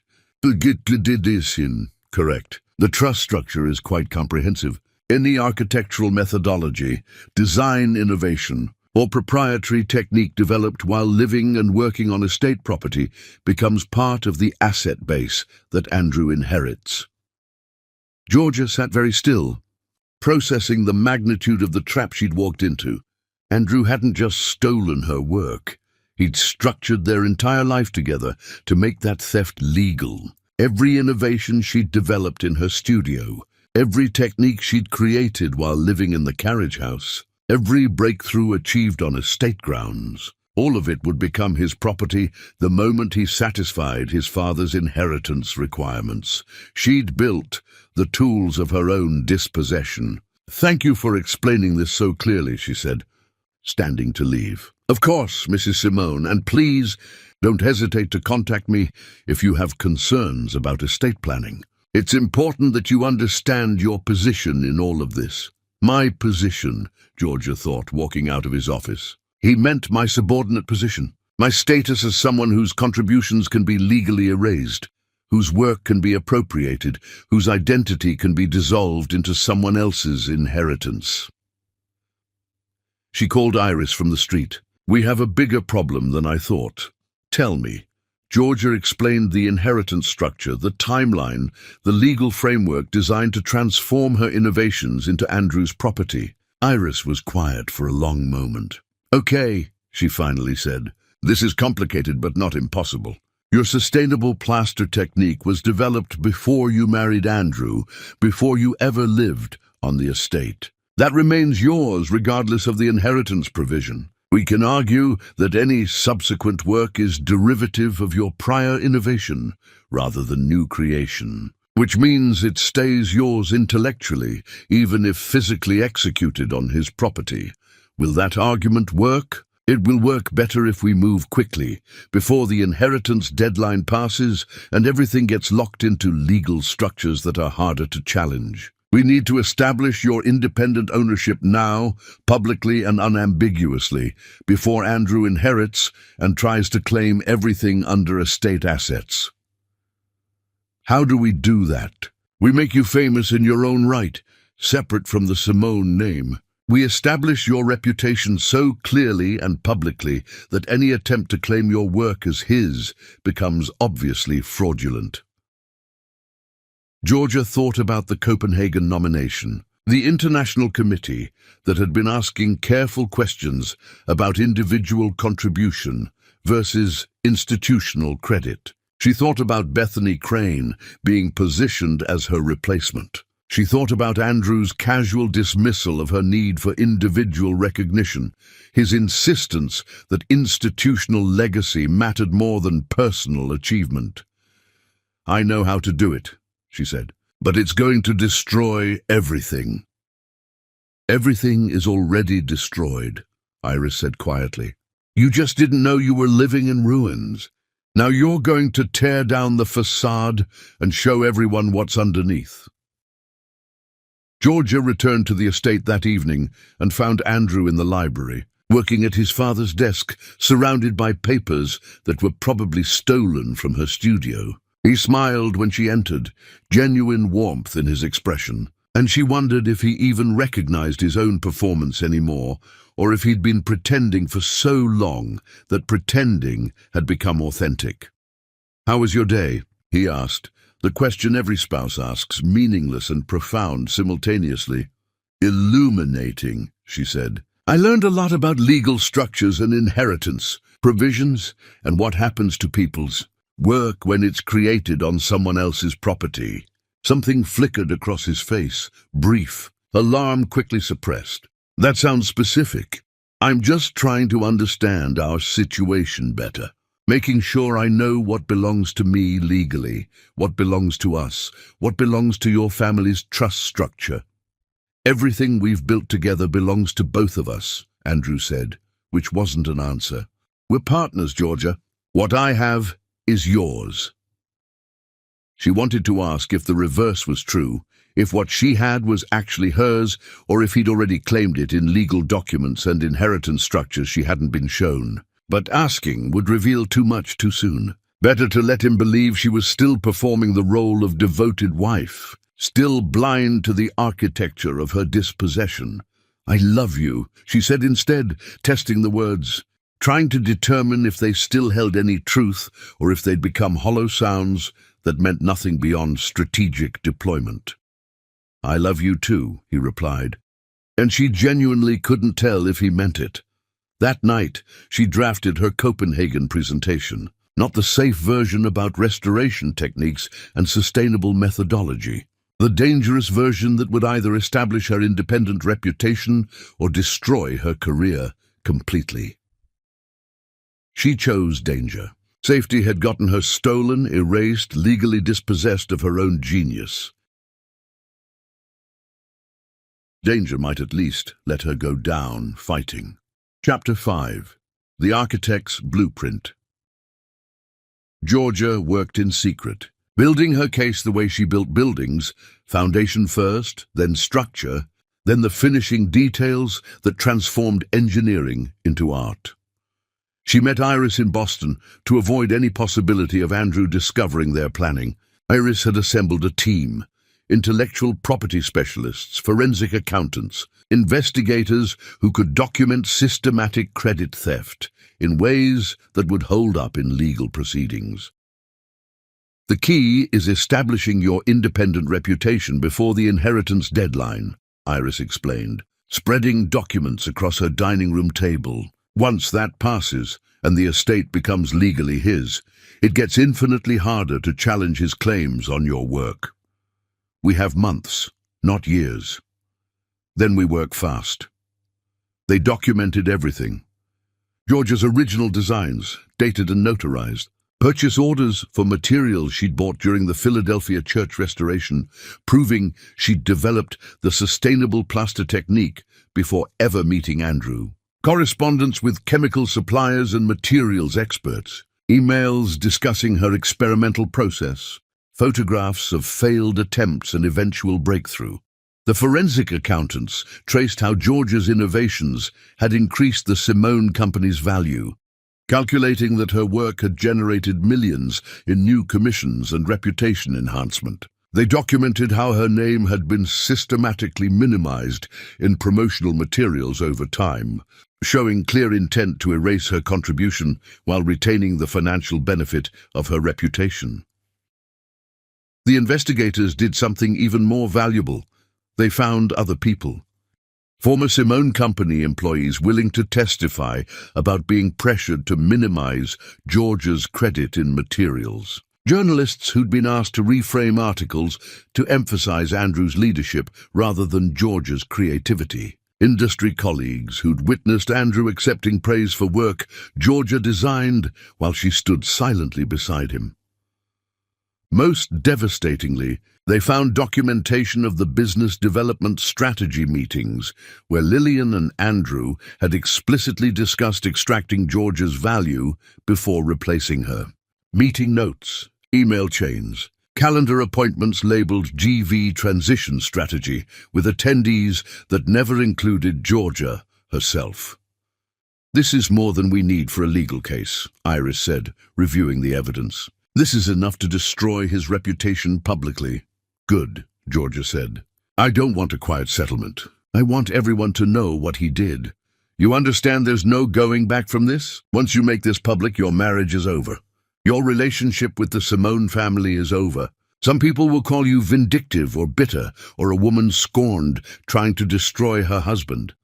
Correct. The trust structure is quite comprehensive. Any architectural methodology, design innovation, or proprietary technique developed while living and working on estate property becomes part of the asset base that Andrew inherits. Georgia sat very still, processing the magnitude of the trap she'd walked into. Andrew hadn't just stolen her work. He'd structured their entire life together to make that theft legal. Every innovation she'd developed in her studio, every technique she'd created while living in the carriage house, every breakthrough achieved on estate grounds, all of it would become his property the moment he satisfied his father's inheritance requirements. She'd built the tools of her own dispossession. "Thank you for explaining this so clearly," she said, standing to leave. "Of course, Mrs. Simone, and please don't hesitate to contact me if you have concerns about estate planning. It's important that you understand your position in all of this." "My position," Georgia thought, walking out of his office. He meant my subordinate position, my status as someone whose contributions can be legally erased, whose work can be appropriated, whose identity can be dissolved into someone else's inheritance. She called Iris from the street. "We have a bigger problem than I thought." "Tell me." Georgia explained the inheritance structure, the timeline, the legal framework designed to transform her innovations into Andrew's property. Iris was quiet for a long moment. "Okay," she finally said. "This is complicated but not impossible. Your sustainable plaster technique was developed before you married Andrew, before you ever lived on the estate. That remains yours regardless of the inheritance provision. We can argue that any subsequent work is derivative of your prior innovation rather than new creation, which means it stays yours intellectually, even if physically executed on his property. Will that argument work? It will work better if we move quickly, before the inheritance deadline passes and everything gets locked into legal structures that are harder to challenge." We need to establish your independent ownership now, publicly and unambiguously, before Andrew inherits and tries to claim everything under estate assets. How do we do that? We make you famous in your own right, separate from the Simone name. We establish your reputation so clearly and publicly that any attempt to claim your work as his becomes obviously fraudulent. Georgia thought about the Copenhagen nomination, the international committee that had been asking careful questions about individual contribution versus institutional credit. She thought about Bethany Crane being positioned as her replacement. She thought about Andrew's casual dismissal of her need for individual recognition, his insistence that institutional legacy mattered more than personal achievement. "I know how to do it," she said, "but it's going to destroy everything." "Everything is already destroyed," Iris said quietly. "You just didn't know you were living in ruins. Now you're going to tear down the facade and show everyone what's underneath." Georgia returned to the estate that evening and found Andrew in the library, working at his father's desk, surrounded by papers that were probably stolen from her studio. He smiled when she entered, genuine warmth in his expression, and she wondered if he even recognized his own performance anymore, or if he'd been pretending for so long that pretending had become authentic. "How was your day?" he asked, the question every spouse asks, meaningless and profound simultaneously. "Illuminating," she said. "I learned a lot about legal structures and inheritance, provisions, and what happens to people's work when it's created on someone else's property." Something flickered across his face, brief, alarm quickly suppressed. "That sounds specific. I'm just trying to understand our situation better. Making sure I know what belongs to me legally, what belongs to us, what belongs to your family's trust structure." "Everything we've built together belongs to both of us," Andrew said, which wasn't an answer. "We're partners, Georgia. What I have is yours." She wanted to ask if the reverse was true, if what she had was actually hers, or if he'd already claimed it in legal documents and inheritance structures she hadn't been shown. But asking would reveal too much too soon. Better to let him believe she was still performing the role of devoted wife, still blind to the architecture of her dispossession. "I love you," she said instead, testing the words, trying to determine if they still held any truth or if they'd become hollow sounds that meant nothing beyond strategic deployment. "I love you too," he replied, and she genuinely couldn't tell if he meant it. That night, she drafted her Copenhagen presentation, not the safe version about restoration techniques and sustainable methodology, the dangerous version that would either establish her independent reputation or destroy her career completely. She chose danger. Safety had gotten her stolen, erased, legally dispossessed of her own genius. Danger might at least let her go down fighting. Chapter 5. The Architect's Blueprint. Georgia worked in secret, building her case the way she built buildings, foundation first, then structure, then the finishing details that transformed engineering into art. She met Iris in Boston to avoid any possibility of Andrew discovering their planning. Iris had assembled a team: intellectual property specialists, forensic accountants, investigators who could document systematic credit theft in ways that would hold up in legal proceedings. "The key is establishing your independent reputation before the inheritance deadline," Iris explained, spreading documents across her dining room table. "Once that passes, and the estate becomes legally his, it gets infinitely harder to challenge his claims on your work. We have months, not years. Then we work fast." They documented everything. Georgia's original designs, dated and notarized, purchase orders for materials she'd bought during the Philadelphia church restoration, proving she'd developed the sustainable plaster technique before ever meeting Andrew. Correspondence with chemical suppliers and materials experts, emails discussing her experimental process, photographs of failed attempts and eventual breakthrough. The forensic accountants traced how Georgia's innovations had increased the Simone company's value, calculating that her work had generated millions in new commissions and reputation enhancement. They documented how her name had been systematically minimized in promotional materials over time, showing clear intent to erase her contribution while retaining the financial benefit of her reputation. The investigators did something even more valuable. They found other people. Former Simone Company employees willing to testify about being pressured to minimize Georgia's credit in materials. Journalists who'd been asked to reframe articles to emphasize Andrew's leadership rather than Georgia's creativity. Industry colleagues who'd witnessed Andrew accepting praise for work Georgia designed while she stood silently beside him. Most devastatingly, they found documentation of the business development strategy meetings where Lillian and Andrew had explicitly discussed extracting Georgia's value before replacing her. Meeting notes, email chains, calendar appointments labeled GV Transition Strategy with attendees that never included Georgia herself. "This is more than we need for a legal case," Iris said, reviewing the evidence. "This is enough to destroy his reputation publicly." "Good," Georgia said. "I don't want a quiet settlement. I want everyone to know what he did. You understand there's no going back from this? Once you make this public, your marriage is over. Your relationship with the Simone family is over. Some people will call you vindictive or bitter or a woman scorned, trying to destroy her husband.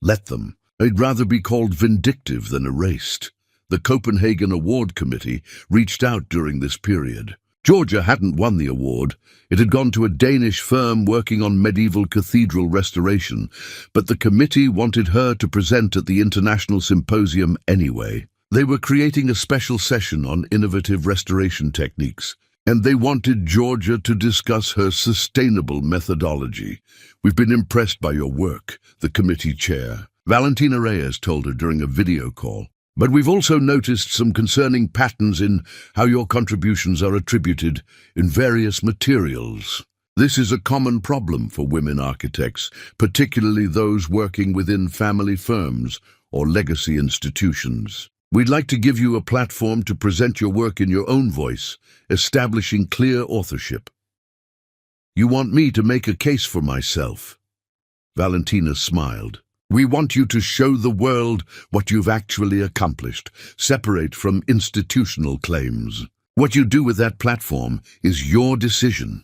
Let them. I'd rather be called vindictive than erased." The Copenhagen Award Committee reached out during this period. Georgia hadn't won the award. It had gone to a Danish firm working on medieval cathedral restoration, but the committee wanted her to present at the International Symposium anyway. They were creating a special session on innovative restoration techniques, and they wanted Georgia to discuss her sustainable methodology. "We've been impressed by your work," the committee chair, Valentina Reyes, told her during a video call. "But we've also noticed some concerning patterns in how your contributions are attributed in various materials. This is a common problem for women architects, particularly those working within family firms or legacy institutions. We'd like to give you a platform to present your work in your own voice, establishing clear authorship." "You want me to make a case for myself?" Valentina smiled. "We want you to show the world what you've actually accomplished, separate from institutional claims. What you do with that platform is your decision."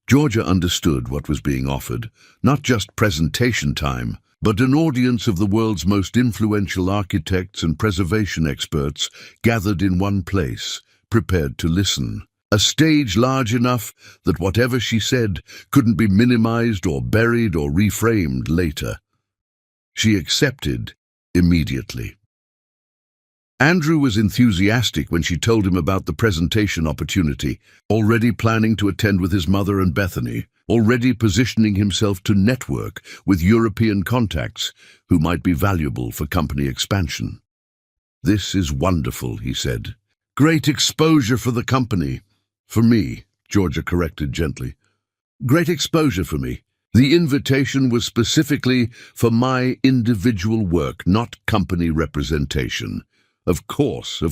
Georgia understood what was being offered, not just presentation time, but an audience of the world's most influential architects and preservation experts gathered in one place, prepared to listen. A stage large enough that whatever she said couldn't be minimized or buried or reframed later. She accepted immediately. Andrew was enthusiastic when she told him about the presentation opportunity, already planning to attend with his mother and Bethany, already positioning himself to network with European contacts who might be valuable for company expansion. "This is wonderful," he said. "Great exposure for the company." "For me," Georgia corrected gently. "Great exposure for me. The invitation was specifically for my individual work, not company representation." Of course.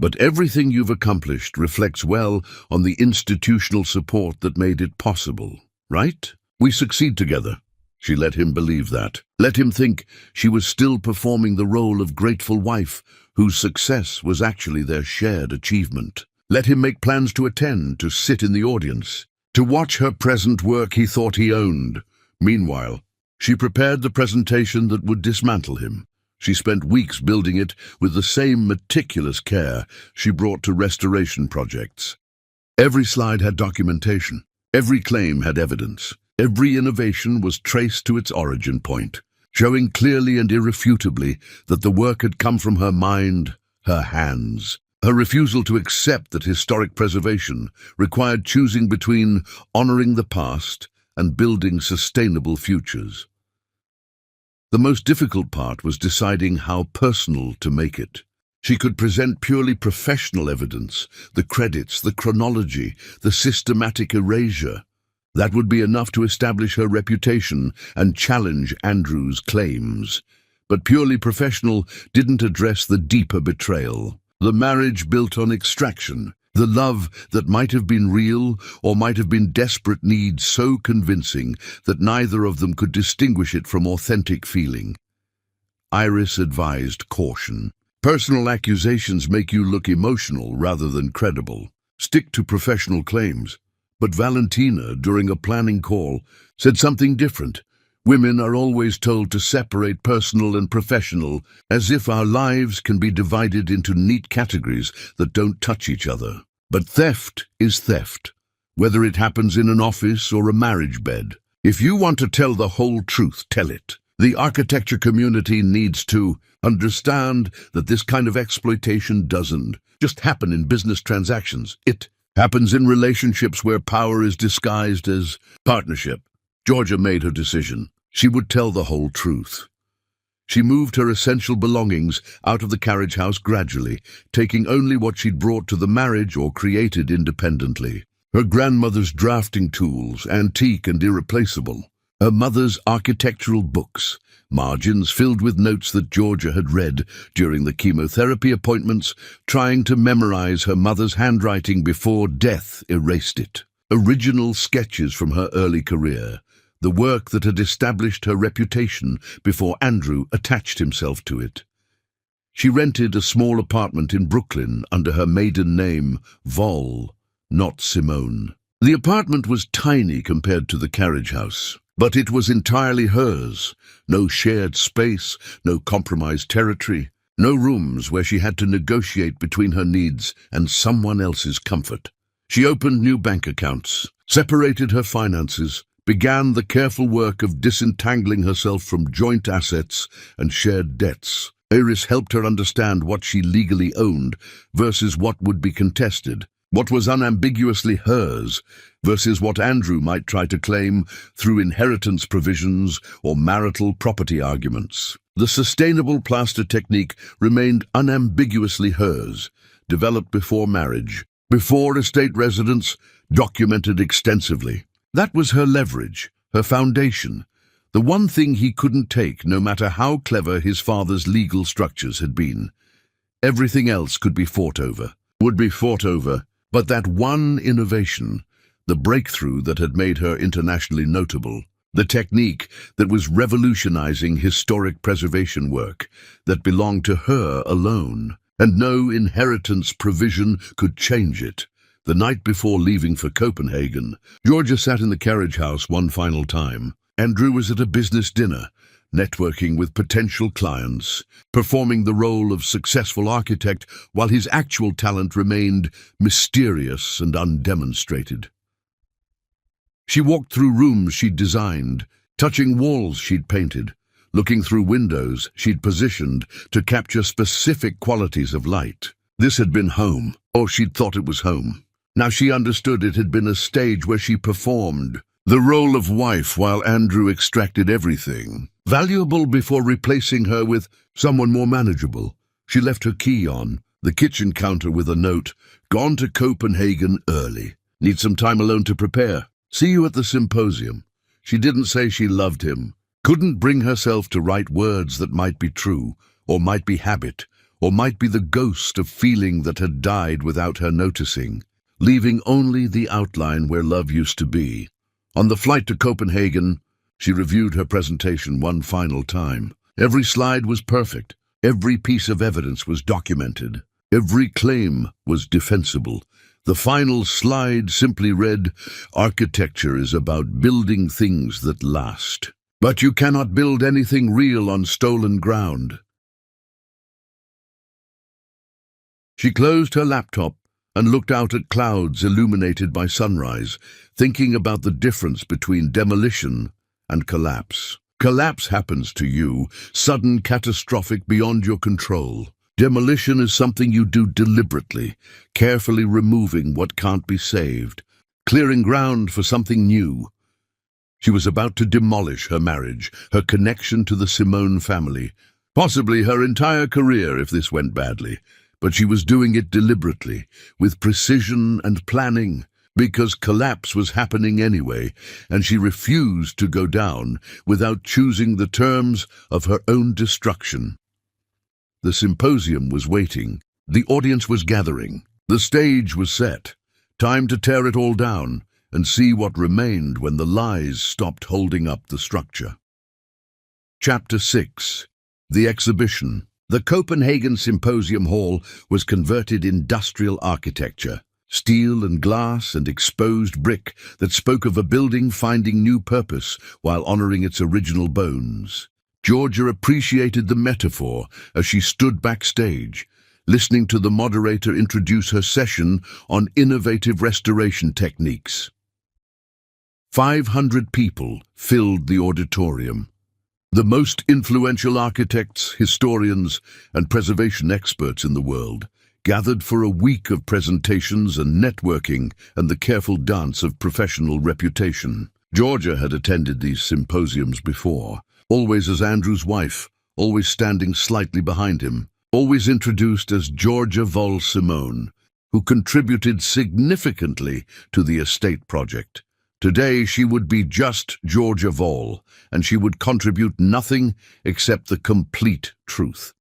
But everything you've accomplished reflects well on the institutional support that made it possible, right? We succeed together." She let him believe that. Let him think she was still performing the role of grateful wife, whose success was actually their shared achievement. Let him make plans to attend, to sit in the audience, to watch her present work he thought he owned. Meanwhile, she prepared the presentation that would dismantle him. She spent weeks building it with the same meticulous care she brought to restoration projects. Every slide had documentation. Every claim had evidence. Every innovation was traced to its origin point, showing clearly and irrefutably that the work had come from her mind, her hands. Her refusal to accept that historic preservation required choosing between honoring the past and building sustainable futures. The most difficult part was deciding how personal to make it. She could present purely professional evidence, the credits, the chronology, the systematic erasure. That would be enough to establish her reputation and challenge Andrew's claims. But purely professional didn't address the deeper betrayal. The marriage built on extraction, the love that might have been real or might have been desperate need so convincing that neither of them could distinguish it from authentic feeling. Iris advised caution. Personal accusations make you look emotional rather than credible. Stick to professional claims. But Valentina, during a planning call, said something different. Women are always told to separate personal and professional, as if our lives can be divided into neat categories that don't touch each other. But theft is theft, whether it happens in an office or a marriage bed. If you want to tell the whole truth, tell it. The architecture community needs to understand that this kind of exploitation doesn't just happen in business transactions. It happens in relationships where power is disguised as partnership. Georgia made her decision. She would tell the whole truth. She moved her essential belongings out of the carriage house gradually, taking only what she'd brought to the marriage or created independently. Her grandmother's drafting tools, antique and irreplaceable. Her mother's architectural books, margins filled with notes that Georgia had read during the chemotherapy appointments, trying to memorize her mother's handwriting before death erased it. Original sketches from her early career, the work that had established her reputation before Andrew attached himself to it. She rented a small apartment in Brooklyn under her maiden name, Vol, not Simone. The apartment was tiny compared to the carriage house, but it was entirely hers. No shared space, no compromised territory, no rooms where she had to negotiate between her needs and someone else's comfort. She opened new bank accounts, separated her finances, began the careful work of disentangling herself from joint assets and shared debts. Iris helped her understand what she legally owned versus what would be contested, what was unambiguously hers versus what Andrew might try to claim through inheritance provisions or marital property arguments. The sustainable plaster technique remained unambiguously hers, developed before marriage, before estate residence, documented extensively. That was her leverage, her foundation, the one thing he couldn't take, no matter how clever his father's legal structures had been. Everything else could be fought over, would be fought over, but that one innovation, the breakthrough that had made her internationally notable, the technique that was revolutionizing historic preservation work, that belonged to her alone, and no inheritance provision could change it. The night before leaving for Copenhagen, Georgia sat in the carriage house one final time. Andrew was at a business dinner, networking with potential clients, performing the role of successful architect while his actual talent remained mysterious and undemonstrated. She walked through rooms she'd designed, touching walls she'd painted, looking through windows she'd positioned to capture specific qualities of light. This had been home, or she'd thought it was home. Now she understood it had been a stage where she performed the role of wife while Andrew extracted everything, valuable before replacing her with someone more manageable. She left her key on the kitchen counter with a note, "Gone to Copenhagen early. Need some time alone to prepare. See you at the symposium." She didn't say she loved him, couldn't bring herself to write words that might be true, or might be habit, or might be the ghost of feeling that had died without her noticing, leaving only the outline where love used to be. On the flight to Copenhagen, she reviewed her presentation one final time. Every slide was perfect. Every piece of evidence was documented. Every claim was defensible. The final slide simply read, "Architecture is about building things that last. But you cannot build anything real on stolen ground." She closed her laptop and looked out at clouds illuminated by sunrise, thinking about the difference between demolition and collapse. Collapse happens to you, sudden, catastrophic, beyond your control. Demolition is something you do deliberately, carefully removing what can't be saved, clearing ground for something new. She was about to demolish her marriage, her connection to the Simone family, possibly her entire career if this went badly. But she was doing it deliberately, with precision and planning, because collapse was happening anyway, and she refused to go down without choosing the terms of her own destruction. The symposium was waiting. The audience was gathering. The stage was set. Time to tear it all down and see what remained when the lies stopped holding up the structure. Chapter 6. The Exhibition. The Copenhagen Symposium Hall was converted industrial architecture. Steel and glass and exposed brick that spoke of a building finding new purpose while honoring its original bones. Georgia appreciated the metaphor as she stood backstage, listening to the moderator introduce her session on innovative restoration techniques. 500 people filled the auditorium. The most influential architects, historians, and preservation experts in the world gathered for a week of presentations and networking and the careful dance of professional reputation. Georgia had attended these symposiums before, always as Andrew's wife, always standing slightly behind him, always introduced as Georgia Vol Simone, who contributed significantly to the estate project. Today she would be just Georgia Vol, and she would contribute nothing except the complete truth.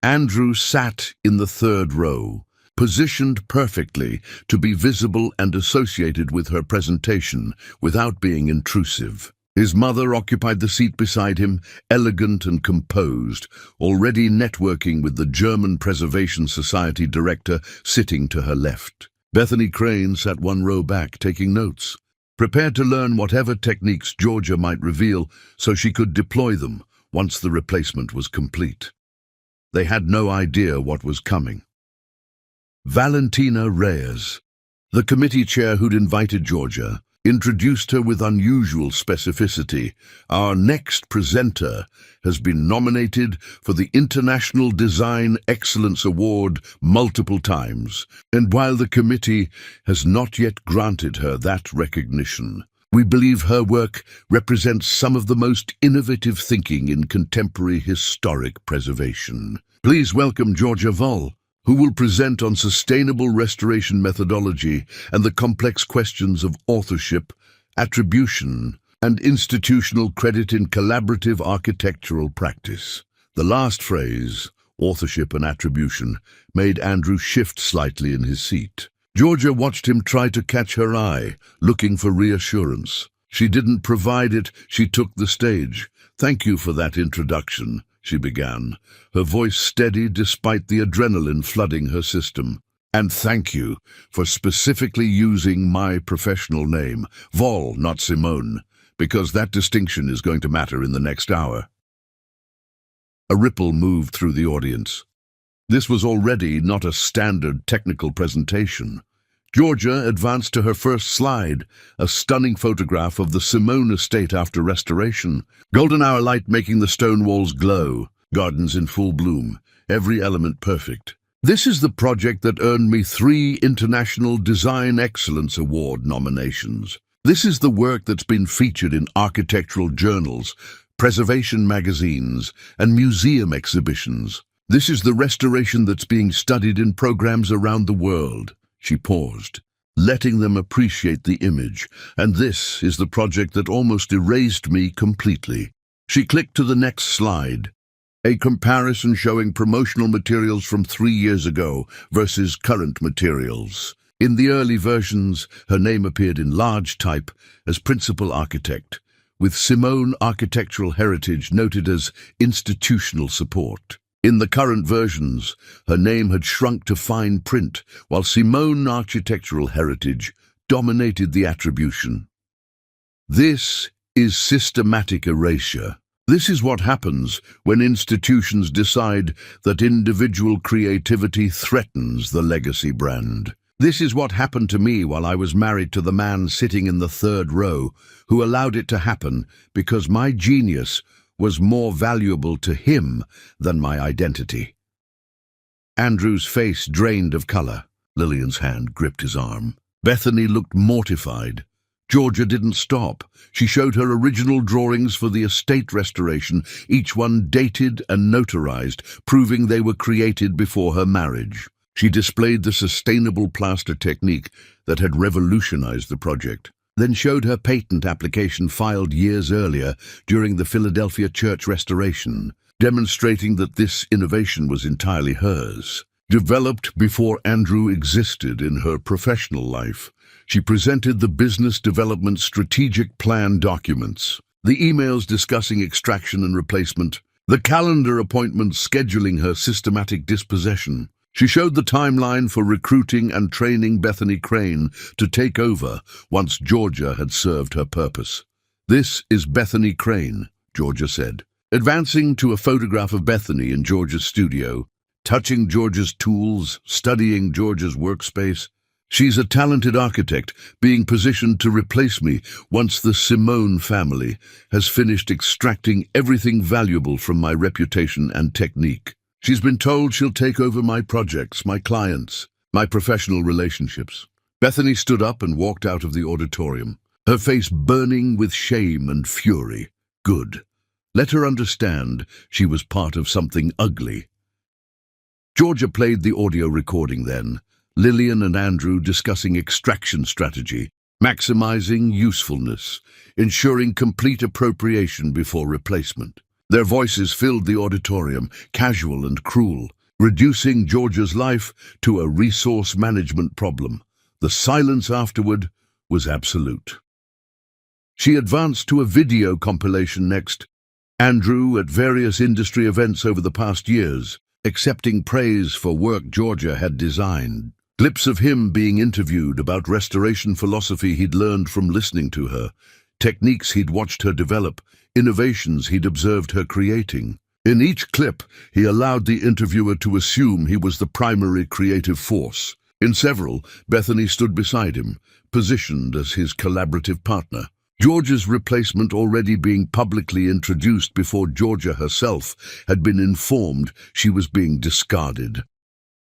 Andrew sat in the third row, positioned perfectly to be visible and associated with her presentation without being intrusive. His mother occupied the seat beside him, elegant and composed, already networking with the German Preservation Society director sitting to her left. Bethany Crane sat one row back, taking notes, prepared to learn whatever techniques Georgia might reveal so she could deploy them once the replacement was complete. They had no idea what was coming. Valentina Reyes, the committee chair who'd invited Georgia, introduced her with unusual specificity. Our next presenter has been nominated for the International Design Excellence Award multiple times, and while the committee has not yet granted her that recognition, we believe her work represents some of the most innovative thinking in contemporary historic preservation. Please welcome Georgia Vol, who will present on sustainable restoration methodology and the complex questions of authorship, attribution, and institutional credit in collaborative architectural practice. The last phrase, authorship and attribution, made Andrew shift slightly in his seat. Georgia watched him try to catch her eye, looking for reassurance. She didn't provide it, she took the stage. "Thank you for that introduction," she began, her voice steady despite the adrenaline flooding her system. "And thank you for specifically using my professional name, Vol, not Simone, because that distinction is going to matter in the next hour." A ripple moved through the audience. This was already not a standard technical presentation. Georgia advanced to her first slide, a stunning photograph of the Simone estate after restoration. Golden hour light making the stone walls glow, gardens in full bloom, every element perfect. "This is the project that earned me 3 International Design Excellence Award nominations. This is the work that's been featured in architectural journals, preservation magazines, and museum exhibitions. This is the restoration that's being studied in programs around the world." She paused, letting them appreciate the image. "And this is the project that almost erased me completely." She clicked to the next slide, a comparison showing promotional materials from 3 years ago versus current materials. In the early versions, her name appeared in large type as principal architect, with Simone architectural heritage noted as institutional support. In the current versions, her name had shrunk to fine print, while Simone architectural heritage dominated the attribution. This is systematic erasure. This is what happens when institutions decide that individual creativity threatens the legacy brand. This is what happened to me while I was married to the man sitting in the third row, who allowed it to happen because my genius was more valuable to him than my identity. Andrew's face drained of color. Lillian's hand gripped his arm. Bethany looked mortified. Georgia didn't stop. She showed her original drawings for the estate restoration, each one dated and notarized, proving they were created before her marriage. She displayed the sustainable plaster technique that had revolutionized the project, then showed her patent application filed years earlier during the Philadelphia church restoration, demonstrating that this innovation was entirely hers. Developed before Andrew existed in her professional life, she presented the business development strategic plan documents, the emails discussing extraction and replacement, the calendar appointments scheduling her systematic dispossession. She showed the timeline for recruiting and training Bethany Crane to take over once Georgia had served her purpose. "This is Bethany Crane," Georgia said, advancing to a photograph of Bethany in Georgia's studio, touching Georgia's tools, studying Georgia's workspace. "She's a talented architect, being positioned to replace me once the Simone family has finished extracting everything valuable from my reputation and technique. She's been told she'll take over my projects, my clients, my professional relationships." Bethany stood up and walked out of the auditorium, her face burning with shame and fury. Good. Let her understand she was part of something ugly. Georgia played the audio recording then, Lillian and Andrew discussing extraction strategy, maximizing usefulness, ensuring complete appropriation before replacement. Their voices filled the auditorium, casual and cruel, reducing Georgia's life to a resource management problem. The silence afterward was absolute. She advanced to a video compilation next. Andrew at various industry events over the past years, accepting praise for work Georgia had designed. Clips of him being interviewed about restoration philosophy he'd learned from listening to her, techniques he'd watched her develop, innovations he'd observed her creating. In each clip, he allowed the interviewer to assume he was the primary creative force. In several, Bethany stood beside him, positioned as his collaborative partner. Georgia's replacement already being publicly introduced before Georgia herself had been informed she was being discarded.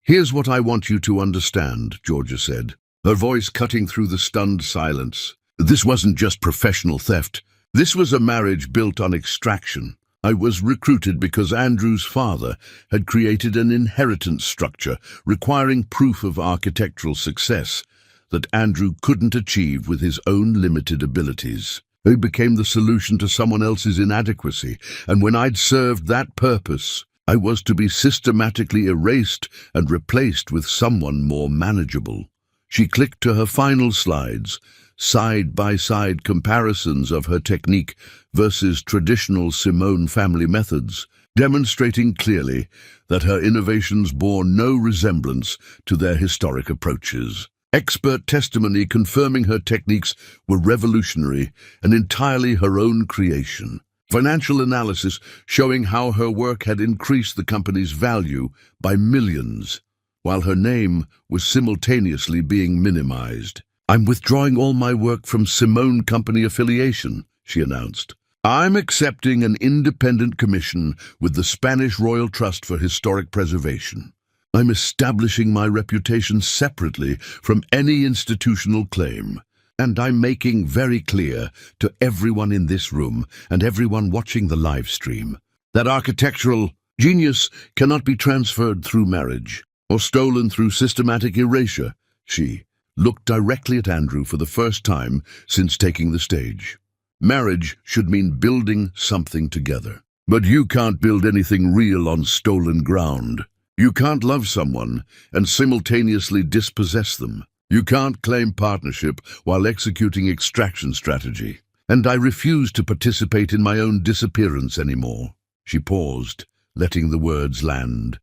"Here's what I want you to understand," Georgia said, her voice cutting through the stunned silence. "This wasn't just professional theft. This was a marriage built on extraction. I was recruited because Andrew's father had created an inheritance structure requiring proof of architectural success that Andrew couldn't achieve with his own limited abilities. He became the solution to someone else's inadequacy, and when I'd served that purpose, I was to be systematically erased and replaced with someone more manageable." She clicked to her final slides, side-by-side comparisons of her technique versus traditional Simone family methods, demonstrating clearly that her innovations bore no resemblance to their historic approaches. Expert testimony confirming her techniques were revolutionary and entirely her own creation. Financial analysis showing how her work had increased the company's value by millions, while her name was simultaneously being minimized. "I'm withdrawing all my work from Simone Company affiliation," she announced. "I'm accepting an independent commission with the Spanish Royal Trust for Historic Preservation. I'm establishing my reputation separately from any institutional claim. And I'm making very clear to everyone in this room and everyone watching the live stream that architectural genius cannot be transferred through marriage or stolen through systematic erasure." She looked directly at Andrew for the first time since taking the stage. "Marriage should mean building something together. But you can't build anything real on stolen ground. You can't love someone and simultaneously dispossess them. You can't claim partnership while executing extraction strategy. And I refuse to participate in my own disappearance anymore." She paused, letting the words land.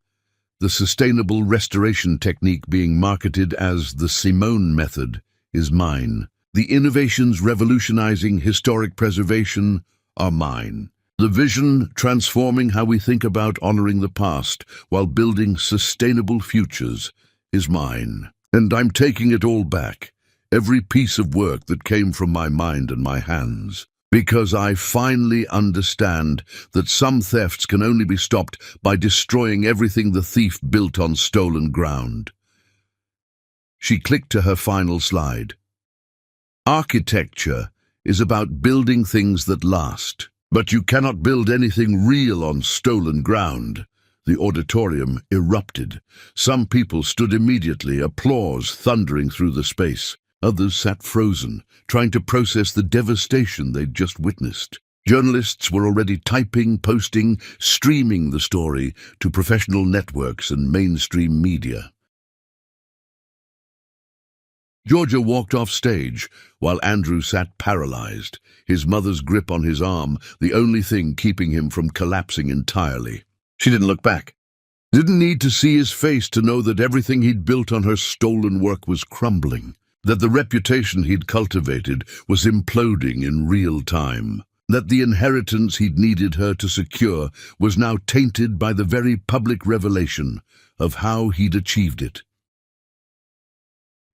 The sustainable restoration technique being marketed as the Simone method is mine. The innovations revolutionizing historic preservation are mine. The vision transforming how we think about honoring the past while building sustainable futures is mine. And I'm taking it all back, every piece of work that came from my mind and my hands, because I finally understand that some thefts can only be stopped by destroying everything the thief built on stolen ground. She clicked to her final slide. "Architecture is about building things that last, but you cannot build anything real on stolen ground. The auditorium erupted. Some people stood immediately, applause thundering through the space. Others sat frozen, trying to process the devastation they'd just witnessed. Journalists were already typing, posting, streaming the story to professional networks and mainstream media. Georgia walked off stage, while Andrew sat paralyzed, his mother's grip on his arm the only thing keeping him from collapsing entirely. She didn't look back. Didn't need to see his face to know that everything he'd built on her stolen work was crumbling, that the reputation he'd cultivated was imploding in real time, that the inheritance he'd needed her to secure was now tainted by the very public revelation of how he'd achieved it.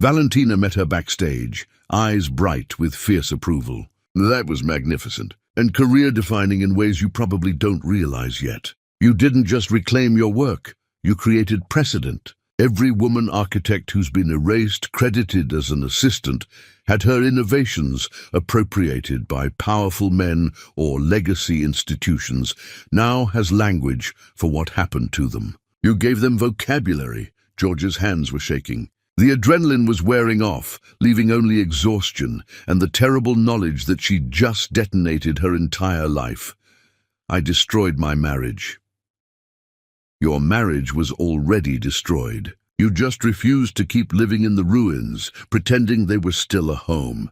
Valentina met her backstage, eyes bright with fierce approval. That was magnificent, and career-defining in ways you probably don't realize yet. You didn't just reclaim your work, you created precedent. Every woman architect who's been erased, credited as an assistant, had her innovations appropriated by powerful men or legacy institutions, now has language for what happened to them. You gave them vocabulary. George's hands were shaking. The adrenaline was wearing off, leaving only exhaustion and the terrible knowledge that she'd just detonated her entire life. I destroyed my marriage. Your marriage was already destroyed. You just refused to keep living in the ruins, pretending they were still a home.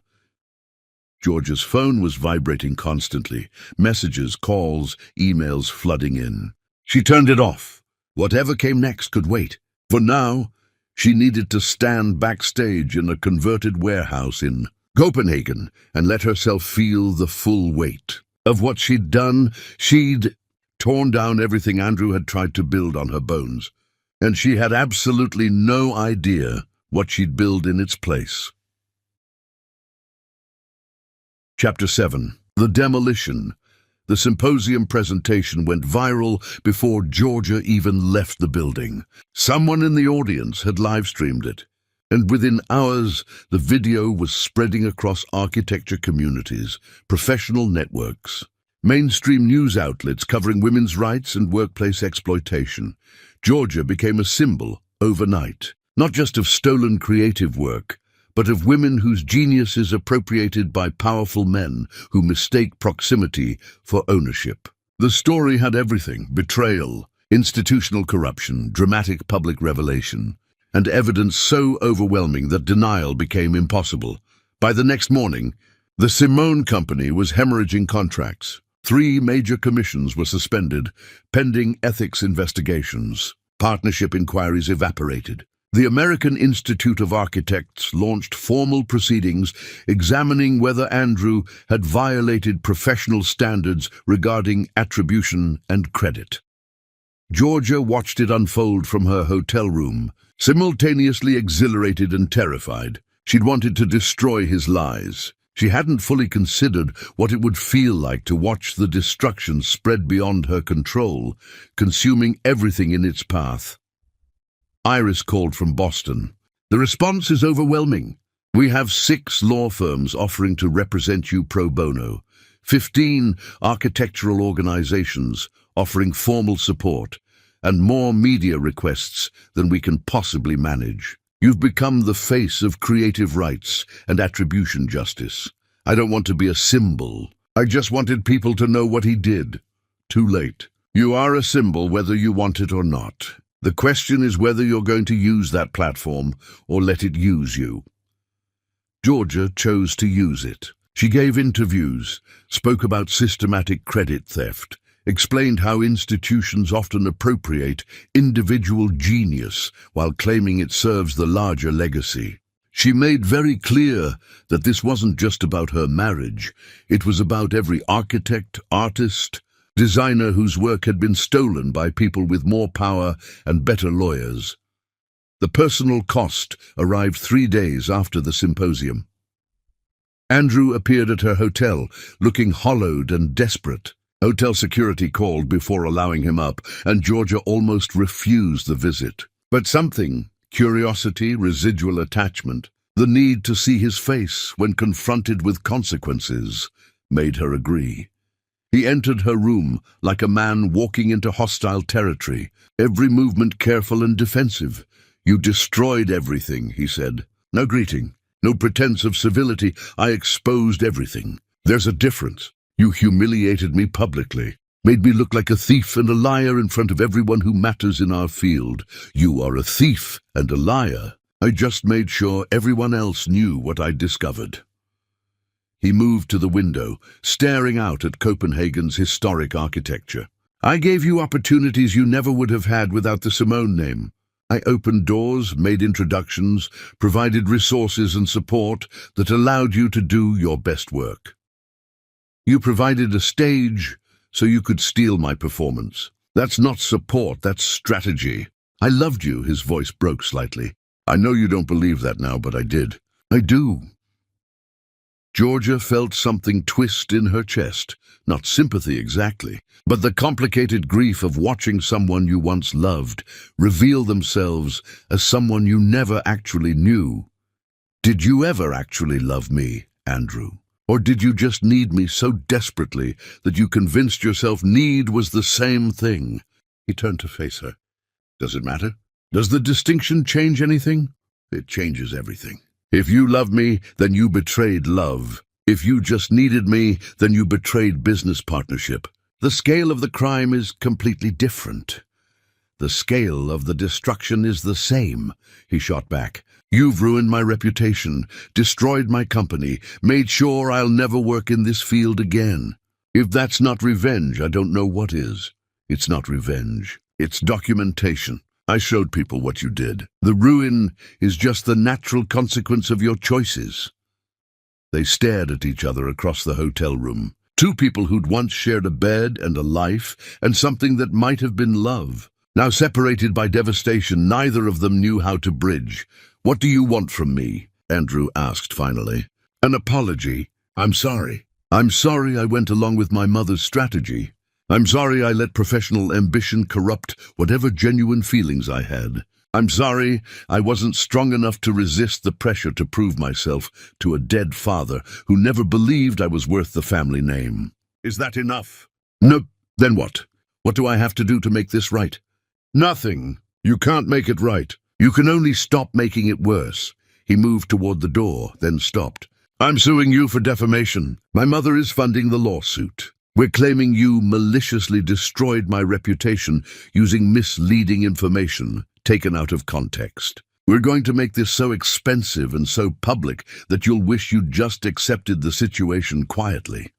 George's phone was vibrating constantly, messages, calls, emails flooding in. She turned it off. Whatever came next could wait. For now, she needed to stand backstage in a converted warehouse in Copenhagen and let herself feel the full weight of what she'd done. She'd torn down everything Andrew had tried to build on her bones, and she had absolutely no idea what she'd build in its place. Chapter 7. The Demolition. The symposium presentation went viral before Georgia even left the building. Someone in the audience had live-streamed it, and within hours the video was spreading across architecture communities, professional networks, mainstream news outlets covering women's rights and workplace exploitation. Georgia became a symbol overnight, not just of stolen creative work, but of women whose genius is appropriated by powerful men who mistake proximity for ownership. The story had everything: betrayal, institutional corruption, dramatic public revelation, and evidence so overwhelming that denial became impossible. By the next morning, the Simone Company was hemorrhaging contracts. 3 major commissions were suspended, pending ethics investigations. Partnership inquiries evaporated. The American Institute of Architects launched formal proceedings examining whether Andrew had violated professional standards regarding attribution and credit. Georgia watched it unfold from her hotel room, simultaneously exhilarated and terrified. She'd wanted to destroy his lies. She hadn't fully considered what it would feel like to watch the destruction spread beyond her control, consuming everything in its path. Iris called from Boston. The response is overwhelming. We have 6 law firms offering to represent you pro bono, 15 architectural organizations offering formal support, and more media requests than we can possibly manage. You've become the face of creative rights and attribution justice. I don't want to be a symbol. I just wanted people to know what he did. Too late. You are a symbol whether you want it or not. The question is whether you're going to use that platform or let it use you. Georgia chose to use it. She gave interviews, spoke about systematic credit theft, explained how institutions often appropriate individual genius while claiming it serves the larger legacy. She made very clear that this wasn't just about her marriage. It was about every architect, artist, designer whose work had been stolen by people with more power and better lawyers. The personal cost arrived 3 days after the symposium. Andrew appeared at her hotel, looking hollowed and desperate. Hotel security called before allowing him up, and Georgia almost refused the visit. But something, curiosity, residual attachment, the need to see his face when confronted with consequences, made her agree. He entered her room like a man walking into hostile territory, every movement careful and defensive. "You destroyed everything," he said. "No greeting, no pretense of civility. I exposed everything. There's a difference. You humiliated me publicly, made me look like a thief and a liar in front of everyone who matters in our field. You are a thief and a liar. I just made sure everyone else knew what I discovered." He moved to the window, staring out at Copenhagen's historic architecture. "I gave you opportunities you never would have had without the Simone name. I opened doors, made introductions, provided resources and support that allowed you to do your best work. You provided a stage so you could steal my performance. That's not support, that's strategy. I loved you." His voice broke slightly. "I know you don't believe that now, but I did. I do." Georgia felt something twist in her chest, not sympathy exactly, but the complicated grief of watching someone you once loved reveal themselves as someone you never actually knew. "Did you ever actually love me, Andrew? Or did you just need me so desperately that you convinced yourself need was the same thing?" He turned to face her. "Does it matter? Does the distinction change anything?" "It changes everything. If you love me, then you betrayed love. If you just needed me, then you betrayed business partnership. The scale of the crime is completely different. The scale of the destruction is the same," he shot back. "You've ruined my reputation, destroyed my company, made sure I'll never work in this field again. If that's not revenge, I don't know what is. It's not revenge. It's documentation. I showed people what you did. The ruin is just the natural consequence of your choices." They stared at each other across the hotel room. Two people who'd once shared a bed and a life and something that might have been love. Now separated by devastation, neither of them knew how to bridge. "What do you want from me?" Andrew asked finally. "An apology. I'm sorry. I'm sorry I went along with my mother's strategy. I'm sorry I let professional ambition corrupt whatever genuine feelings I had. I'm sorry I wasn't strong enough to resist the pressure to prove myself to a dead father who never believed I was worth the family name." "Is that enough?" "No. Then what? What do I have to do to make this right?" "Nothing. You can't make it right. You can only stop making it worse." He moved toward the door, then stopped. "I'm suing you for defamation. My mother is funding the lawsuit. We're claiming you maliciously destroyed my reputation using misleading information taken out of context. We're going to make this so expensive and so public that you'll wish you'd just accepted the situation quietly."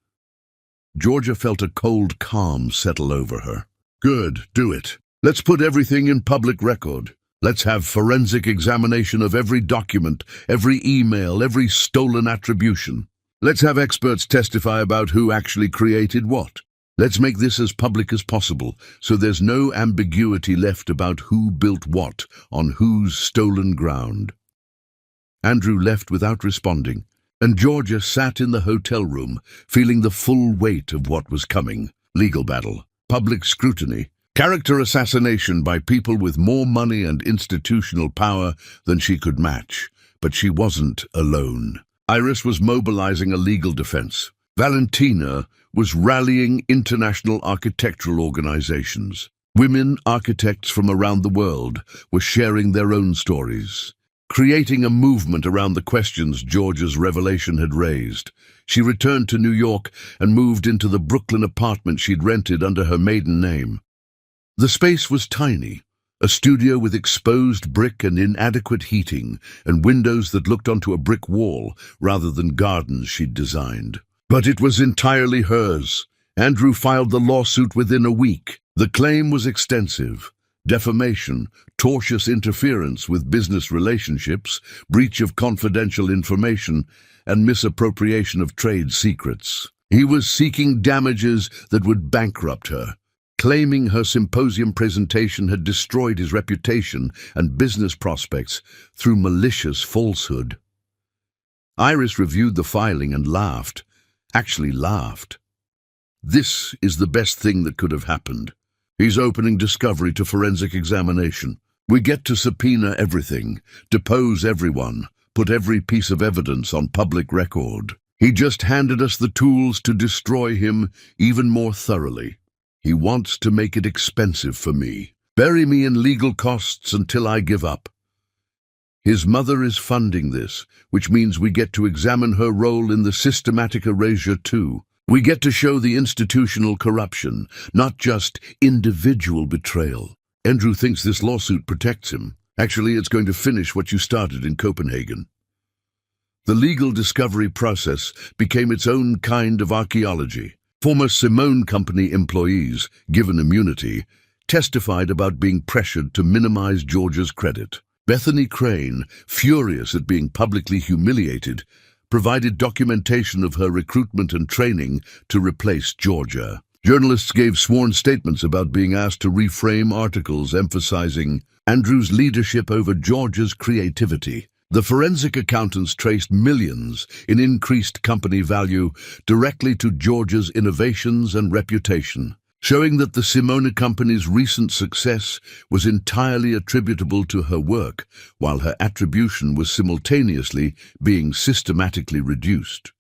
Georgia felt a cold calm settle over her. "Good, do it. Let's put everything in public record. Let's have forensic examination of every document, every email, every stolen attribution. Let's have experts testify about who actually created what. Let's make this as public as possible, so there's no ambiguity left about who built what on whose stolen ground." Andrew left without responding, and Georgia sat in the hotel room, feeling the full weight of what was coming. Legal battle, public scrutiny, character assassination by people with more money and institutional power than she could match. But she wasn't alone. Iris was mobilizing a legal defense. Valentina was rallying international architectural organizations. Women architects from around the world were sharing their own stories, creating a movement around the questions Georgia's revelation had raised. She returned to New York and moved into the Brooklyn apartment she'd rented under her maiden name. The space was tiny, a studio with exposed brick and inadequate heating, and windows that looked onto a brick wall rather than gardens she'd designed. But it was entirely hers. Andrew filed the lawsuit within a week. The claim was extensive: defamation, tortious interference with business relationships, breach of confidential information, and misappropriation of trade secrets. He was seeking damages that would bankrupt her, claiming her symposium presentation had destroyed his reputation and business prospects through malicious falsehood. Iris reviewed the filing and laughed. Actually laughed. This is the best thing that could have happened. He's opening discovery to forensic examination. We get to subpoena everything, depose everyone, put every piece of evidence on public record. He just handed us the tools to destroy him even more thoroughly. He wants to make it expensive for me. Bury me in legal costs until I give up. His mother is funding this, which means we get to examine her role in the systematic erasure too. We get to show the institutional corruption, not just individual betrayal. Andrew thinks this lawsuit protects him. Actually, it's going to finish what you started in Copenhagen. The legal discovery process became its own kind of archaeology. Former Simone Company employees, given immunity, testified about being pressured to minimize Georgia's credit. Bethany Crane, furious at being publicly humiliated, provided documentation of her recruitment and training to replace Georgia. Journalists gave sworn statements about being asked to reframe articles emphasizing Andrew's leadership over Georgia's creativity. The forensic accountants traced millions in increased company value directly to Georgia's innovations and reputation, showing that the Simone Company's recent success was entirely attributable to her work, while her attribution was simultaneously being systematically reduced.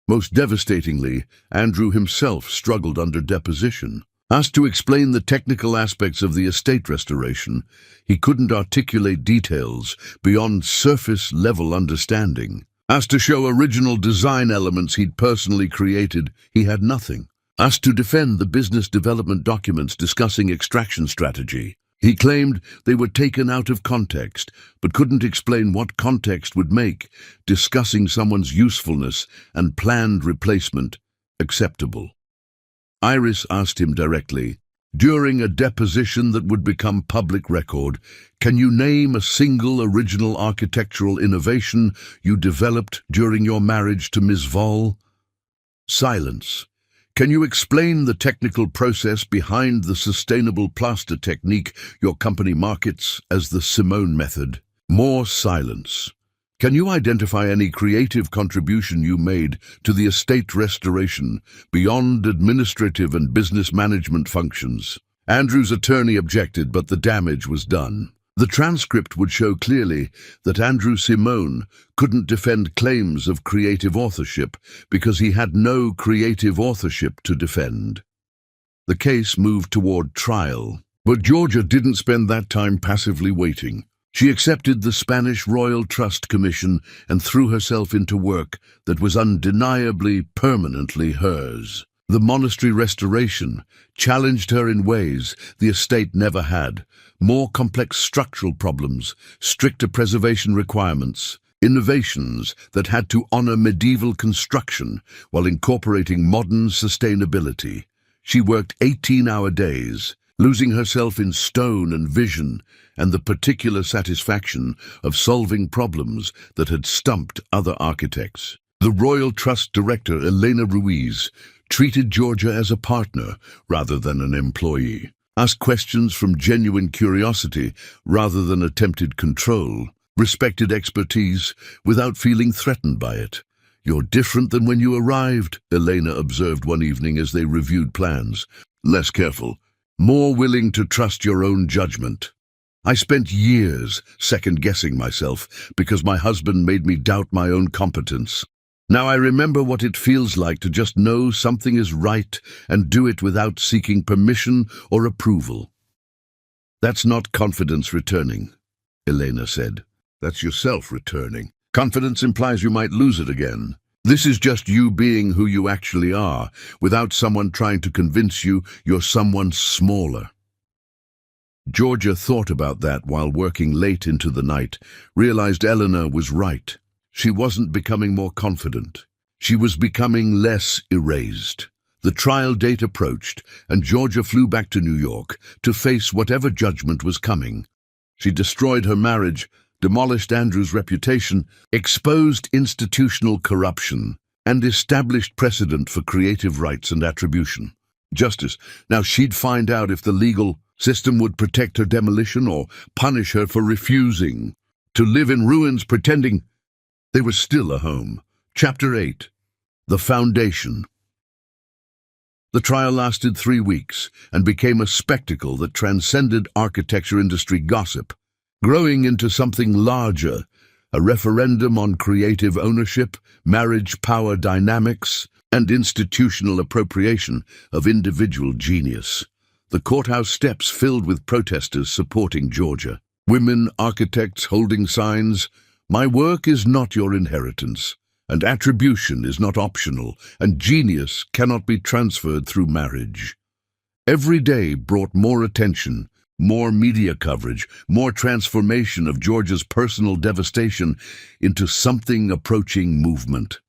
Most devastatingly, Andrew himself struggled under deposition. Asked to explain the technical aspects of the estate restoration, he couldn't articulate details beyond surface-level understanding. Asked to show original design elements he'd personally created, he had nothing. Asked to defend the business development documents discussing extraction strategy, he claimed they were taken out of context, but couldn't explain what context would make discussing someone's usefulness and planned replacement acceptable. Iris asked him directly, during a deposition that would become public record, can you name a single original architectural innovation you developed during your marriage to Ms. Voll? Silence. Can you explain the technical process behind the sustainable plaster technique your company markets as the Simone method? More silence. Can you identify any creative contribution you made to the estate restoration beyond administrative and business management functions? Andrew's attorney objected, but the damage was done. The transcript would show clearly that Andrew Simone couldn't defend claims of creative authorship because he had no creative authorship to defend. The case moved toward trial, but Georgia didn't spend that time passively waiting. She accepted the Spanish Royal Trust Commission and threw herself into work that was undeniably permanently hers. The monastery restoration challenged her in ways the estate never had: more complex structural problems, stricter preservation requirements, innovations that had to honor medieval construction while incorporating modern sustainability. She worked 18-hour days, losing herself in stone and vision, and the particular satisfaction of solving problems that had stumped other architects. The Royal Trust Director, Elena Ruiz, treated Georgia as a partner rather than an employee, asked questions from genuine curiosity rather than attempted control, respected expertise without feeling threatened by it. You're different than when you arrived, Elena observed one evening as they reviewed plans. Less careful, more willing to trust your own judgment. I spent years second-guessing myself because my husband made me doubt my own competence. Now I remember what it feels like to just know something is right and do it without seeking permission or approval. That's not confidence returning, Elena said. That's yourself returning. Confidence implies you might lose it again. This is just you being who you actually are, without someone trying to convince you you're someone smaller. Georgia thought about that while working late into the night, realized Eleanor was right. She wasn't becoming more confident. She was becoming less erased. The trial date approached, and Georgia flew back to New York to face whatever judgment was coming. She destroyed her marriage, demolished Andrew's reputation, exposed institutional corruption, and established precedent for creative rights and attribution. Justice. Now she'd find out if the legal system would protect her demolition or punish her for refusing to live in ruins pretending they were still a home. Chapter 8. The Foundation. The trial lasted 3 weeks and became a spectacle that transcended architecture industry gossip, growing into something larger, a referendum on creative ownership, marriage power dynamics, and institutional appropriation of individual genius. The courthouse steps filled with protesters supporting Georgia. Women architects holding signs, "My work is not your inheritance, and attribution is not optional, and genius cannot be transferred through marriage." Every day brought more attention, more media coverage, more transformation of Georgia's personal devastation into something approaching movement.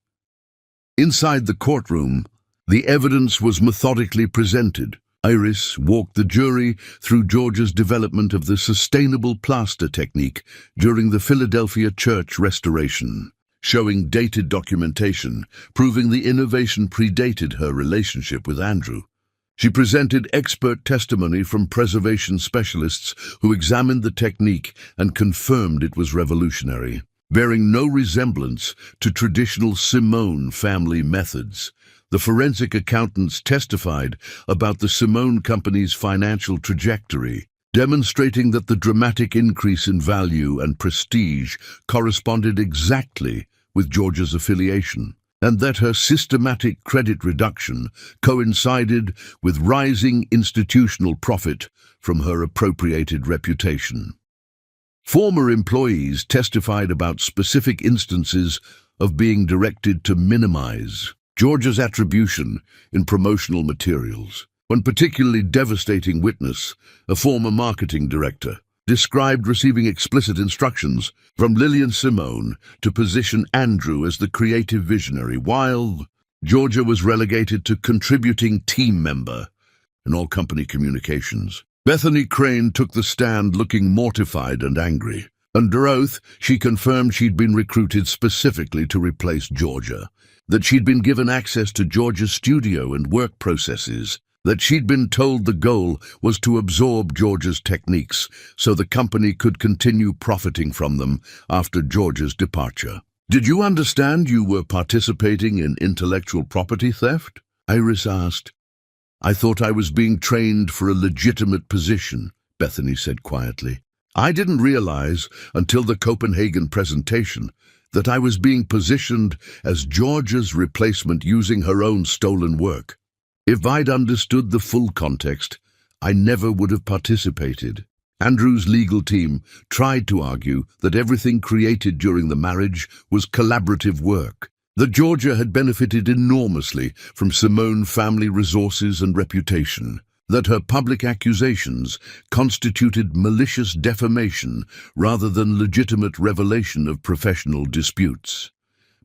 Inside the courtroom, the evidence was methodically presented. Iris walked the jury through Georgia's development of the sustainable plaster technique during the Philadelphia church restoration, showing dated documentation proving the innovation predated her relationship with Andrew. She presented expert testimony from preservation specialists who examined the technique and confirmed it was revolutionary, bearing no resemblance to traditional Simone family methods. The forensic accountants testified about the Simone company's financial trajectory, demonstrating that the dramatic increase in value and prestige corresponded exactly with Georgia's affiliation, and that her systematic credit reduction coincided with rising institutional profit from her appropriated reputation. Former employees testified about specific instances of being directed to minimize Georgia's attribution in promotional materials. One particularly devastating witness, a former marketing director, described receiving explicit instructions from Lillian Simone to position Andrew as the creative visionary, while Georgia was relegated to contributing team member in all company communications. Bethany Crane took the stand looking mortified and angry. Under oath, she confirmed she'd been recruited specifically to replace Georgia, that she'd been given access to Georgia's studio and work processes, that she'd been told the goal was to absorb Georgia's techniques so the company could continue profiting from them after Georgia's departure. "Did you understand you were participating in intellectual property theft?" Iris asked. "I thought I was being trained for a legitimate position," Bethany said quietly. "I didn't realize until the Copenhagen presentation that I was being positioned as Georgia's replacement using her own stolen work. If I'd understood the full context, I never would have participated." Andrew's legal team tried to argue that everything created during the marriage was collaborative work, that Georgia had benefited enormously from Simone family resources and reputation, that her public accusations constituted malicious defamation rather than legitimate revelation of professional disputes.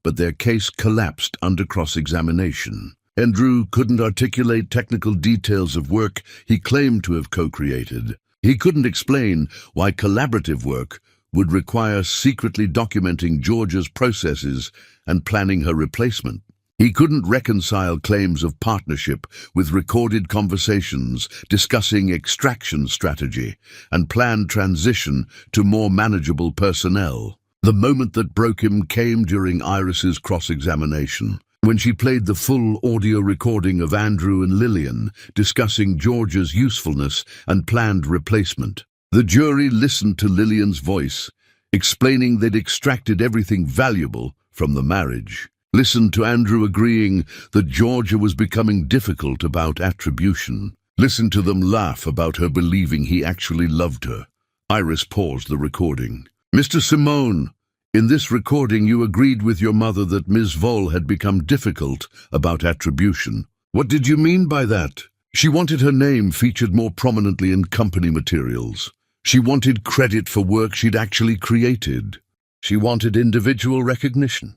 But their case collapsed under cross-examination. Andrew couldn't articulate technical details of work he claimed to have co-created. He couldn't explain why collaborative work would require secretly documenting Georgia's processes and planning her replacement. He couldn't reconcile claims of partnership with recorded conversations discussing extraction strategy and planned transition to more manageable personnel. The moment that broke him came during Iris's cross-examination, when she played the full audio recording of Andrew and Lillian discussing Georgia's usefulness and planned replacement. The jury listened to Lillian's voice, explaining they'd extracted everything valuable from the marriage. Listened to Andrew agreeing that Georgia was becoming difficult about attribution. Listened to them laugh about her believing he actually loved her. Iris paused the recording. "Mr. Simone, in this recording you agreed with your mother that Ms. Vol had become difficult about attribution. What did you mean by that?" "She wanted her name featured more prominently in company materials. She wanted credit for work she'd actually created. She wanted individual recognition,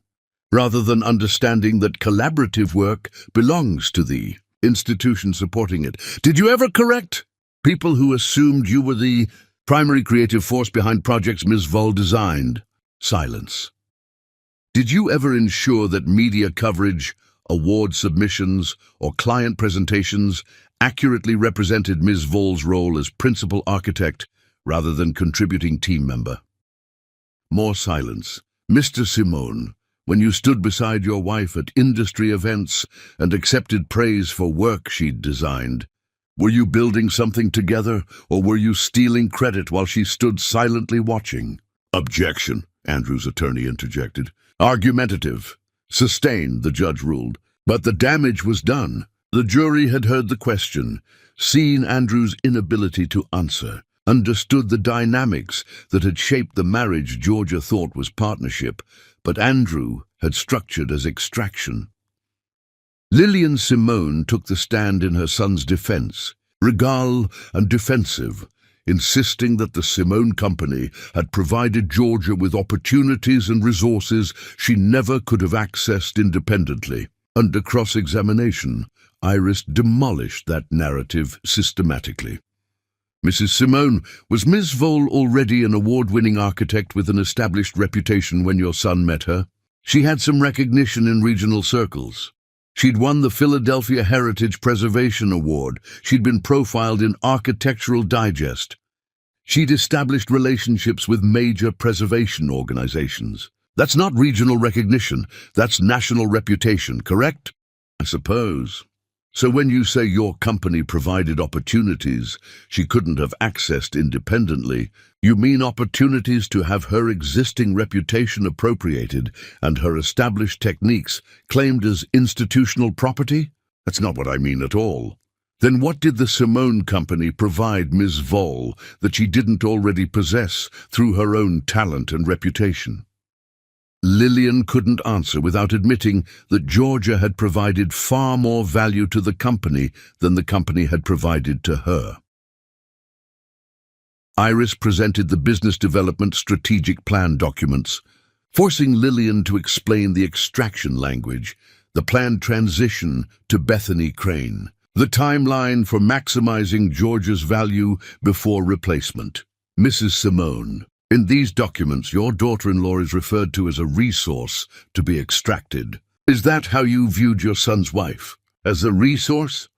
rather than understanding that collaborative work belongs to the institution supporting it. Did you ever correct people who assumed you were the primary creative force behind projects Ms. Vol designed?" Silence. "Did you ever ensure that media coverage, award submissions, or client presentations accurately represented Ms. Vol's role as principal architect rather than contributing team member?" More silence. "Mr. Simone, when you stood beside your wife at industry events and accepted praise for work she'd designed, were you building something together, or were you stealing credit while she stood silently watching?" Objection. Andrew's attorney interjected. Argumentative. Sustained, the judge ruled. But the damage was done. The jury had heard the question, seen Andrew's inability to answer, understood the dynamics that had shaped the marriage Georgia thought was partnership, but Andrew had structured as extraction. Lillian Simone took the stand in her son's defense, regal and defensive, insisting that the Simone Company had provided Georgia with opportunities and resources she never could have accessed independently. Under cross-examination, Iris demolished that narrative systematically. Mrs. Simone, was Ms. Vole already an award-winning architect with an established reputation when your son met her? She had some recognition in regional circles. She'd won the Philadelphia Heritage Preservation Award. She'd been profiled in Architectural Digest. She'd established relationships with major preservation organizations. That's not regional recognition, that's national reputation, correct? I suppose. So when you say your company provided opportunities she couldn't have accessed independently, you mean opportunities to have her existing reputation appropriated and her established techniques claimed as institutional property? That's not what I mean at all. Then what did the Simone Company provide Ms. Vole that she didn't already possess through her own talent and reputation? Lillian couldn't answer without admitting that Georgia had provided far more value to the company than the company had provided to her. Iris presented the business development strategic plan documents, forcing Lillian to explain the extraction language, the planned transition to Bethany Crane, the timeline for maximizing Georgia's value before replacement. Mrs. Simone, in these documents, your daughter-in-law is referred to as a resource to be extracted. Is that how you viewed your son's wife? As a resource?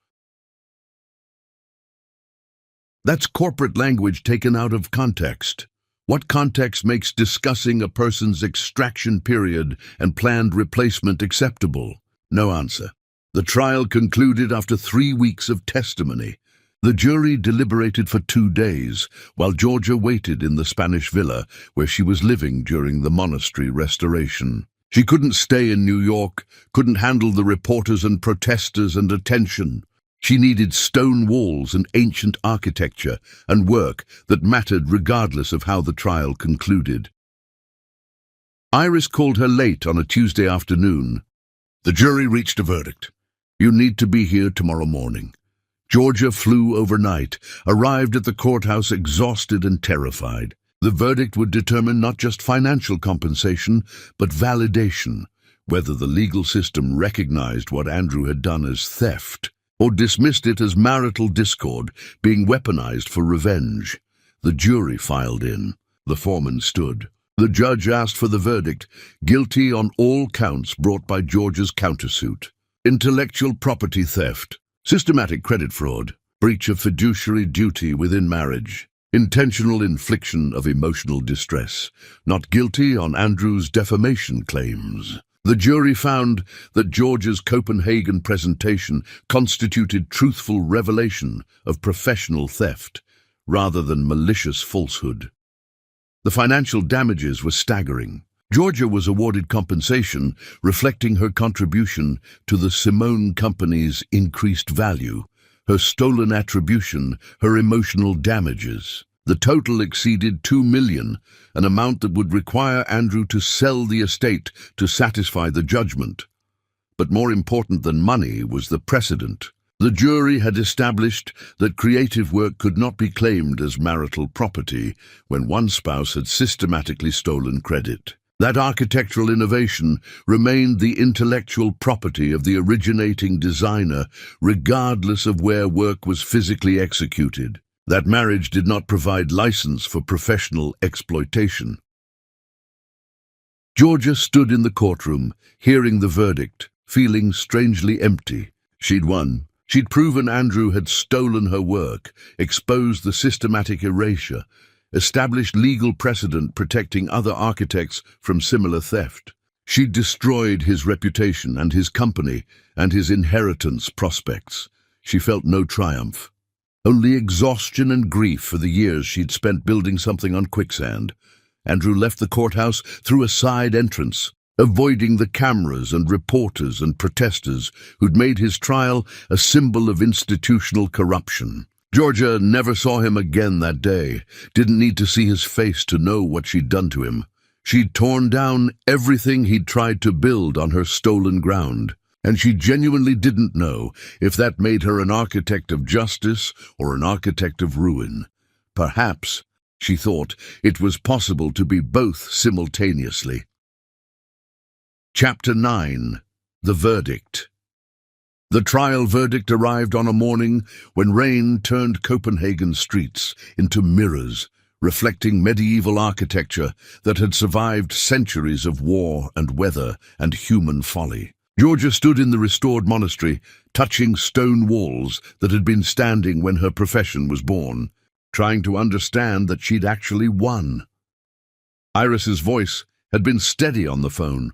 That's corporate language taken out of context. What context makes discussing a person's extraction period and planned replacement acceptable? No answer. The trial concluded after 3 weeks of testimony. The jury deliberated for 2 days, while Georgia waited in the Spanish villa where she was living during the monastery restoration. She couldn't stay in New York, couldn't handle the reporters and protesters and attention. She needed stone walls and ancient architecture and work that mattered regardless of how the trial concluded. Iris called her late on a Tuesday afternoon. The jury reached a verdict. You need to be here tomorrow morning. Georgia flew overnight, arrived at the courthouse exhausted and terrified. The verdict would determine not just financial compensation, but validation, whether the legal system recognized what Andrew had done as theft, or dismissed it as marital discord being weaponized for revenge. The jury filed in. The foreman stood. The judge asked for the verdict, guilty on all counts brought by Georgia's countersuit. Intellectual property theft, systematic credit fraud, breach of fiduciary duty within marriage, intentional infliction of emotional distress, not guilty on Andrew's defamation claims. The jury found that Georgia's Copenhagen presentation constituted truthful revelation of professional theft, rather than malicious falsehood. The financial damages were staggering. Georgia was awarded compensation reflecting her contribution to the Simone Company's increased value, her stolen attribution, her emotional damages. The total exceeded $2 million, an amount that would require Andrew to sell the estate to satisfy the judgment. But more important than money was the precedent. The jury had established that creative work could not be claimed as marital property when one spouse had systematically stolen credit. That architectural innovation remained the intellectual property of the originating designer, regardless of where work was physically executed. That marriage did not provide license for professional exploitation. Georgia stood in the courtroom, hearing the verdict, feeling strangely empty. She'd won. She'd proven Andrew had stolen her work, exposed the systematic erasure, established legal precedent protecting other architects from similar theft. She'd destroyed his reputation and his company and his inheritance prospects. She felt no triumph. Only exhaustion and grief for the years she'd spent building something on quicksand. Andrew left the courthouse through a side entrance, avoiding the cameras and reporters and protesters who'd made his trial a symbol of institutional corruption. Georgia never saw him again that day, didn't need to see his face to know what she'd done to him. She'd torn down everything he'd tried to build on her stolen ground, and she genuinely didn't know if that made her an architect of justice or an architect of ruin. Perhaps, she thought, it was possible to be both simultaneously. Chapter 9. The Verdict. The trial verdict arrived on a morning when rain turned Copenhagen streets into mirrors, reflecting medieval architecture that had survived centuries of war and weather and human folly. Georgia stood in the restored monastery, touching stone walls that had been standing when her profession was born, trying to understand that she'd actually won. Iris's voice had been steady on the phone,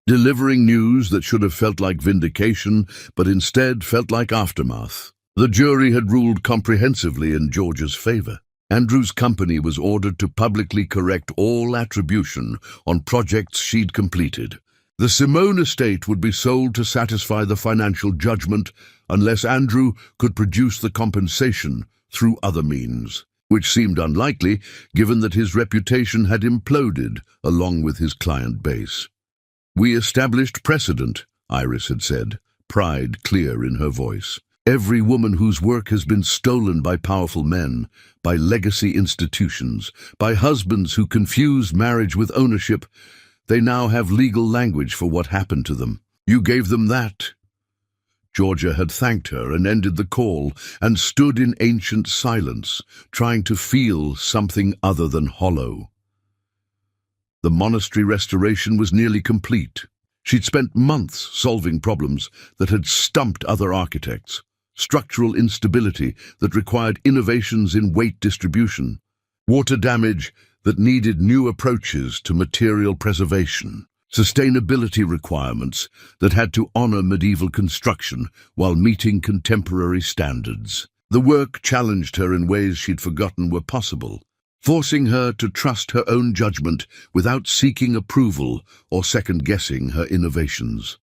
delivering news that should have felt like vindication, but instead felt like aftermath. The jury had ruled comprehensively in Georgia's favor. Andrew's company was ordered to publicly correct all attribution on projects she'd completed. The Simone estate would be sold to satisfy the financial judgment unless Andrew could produce the compensation through other means, which seemed unlikely given that his reputation had imploded along with his client base. "We established precedent," Iris had said, pride clear in her voice. "Every woman whose work has been stolen by powerful men, by legacy institutions, by husbands who confused marriage with ownership, they now have legal language for what happened to them. You gave them that." Georgia had thanked her and ended the call and stood in ancient silence, trying to feel something other than hollow. The monastery restoration was nearly complete. She'd spent months solving problems that had stumped other architects, structural instability that required innovations in weight distribution, water damage that needed new approaches to material preservation, sustainability requirements that had to honor medieval construction while meeting contemporary standards. The work challenged her in ways she'd forgotten were possible, forcing her to trust her own judgment without seeking approval or second-guessing her innovations.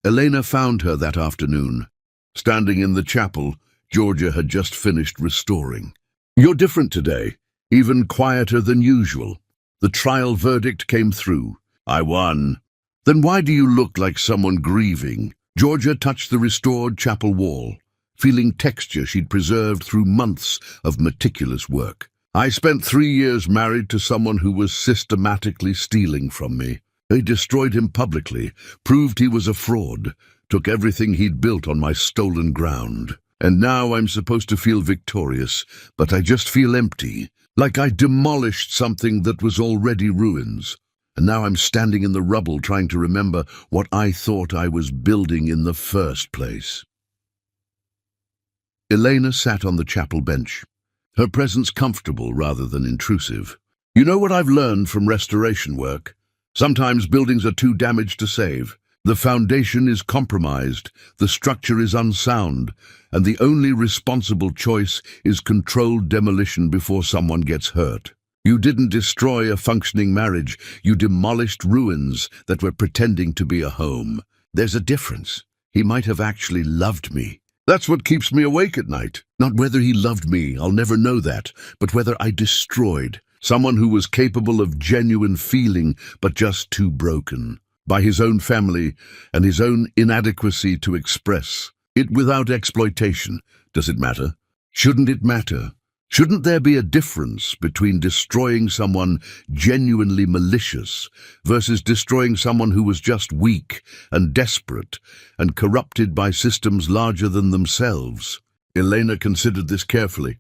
Elena found her that afternoon, standing in the chapel Georgia had just finished restoring. "You're different today, even quieter than usual. The trial verdict came through. I won." "Then why do you look like someone grieving?" Georgia touched the restored chapel wall, feeling texture she'd preserved through months of meticulous work. "I spent 3 years married to someone who was systematically stealing from me. They destroyed him publicly, proved he was a fraud, took everything he'd built on my stolen ground. And now I'm supposed to feel victorious, but I just feel empty, like I demolished something that was already ruins. And now I'm standing in the rubble trying to remember what I thought I was building in the first place." Elena sat on the chapel bench, her presence comfortable rather than intrusive. "You know what I've learned from restoration work? Sometimes buildings are too damaged to save. The foundation is compromised, the structure is unsound, and the only responsible choice is controlled demolition before someone gets hurt. You didn't destroy a functioning marriage, you demolished ruins that were pretending to be a home. There's a difference. He might have actually loved me. That's what keeps me awake at night. Not whether he loved me, I'll never know that, but whether I destroyed someone who was capable of genuine feeling but just too broken by his own family and his own inadequacy to express it without exploitation. Does it matter? Shouldn't it matter? Shouldn't there be a difference between destroying someone genuinely malicious versus destroying someone who was just weak and desperate and corrupted by systems larger than themselves? Elena considered this carefully.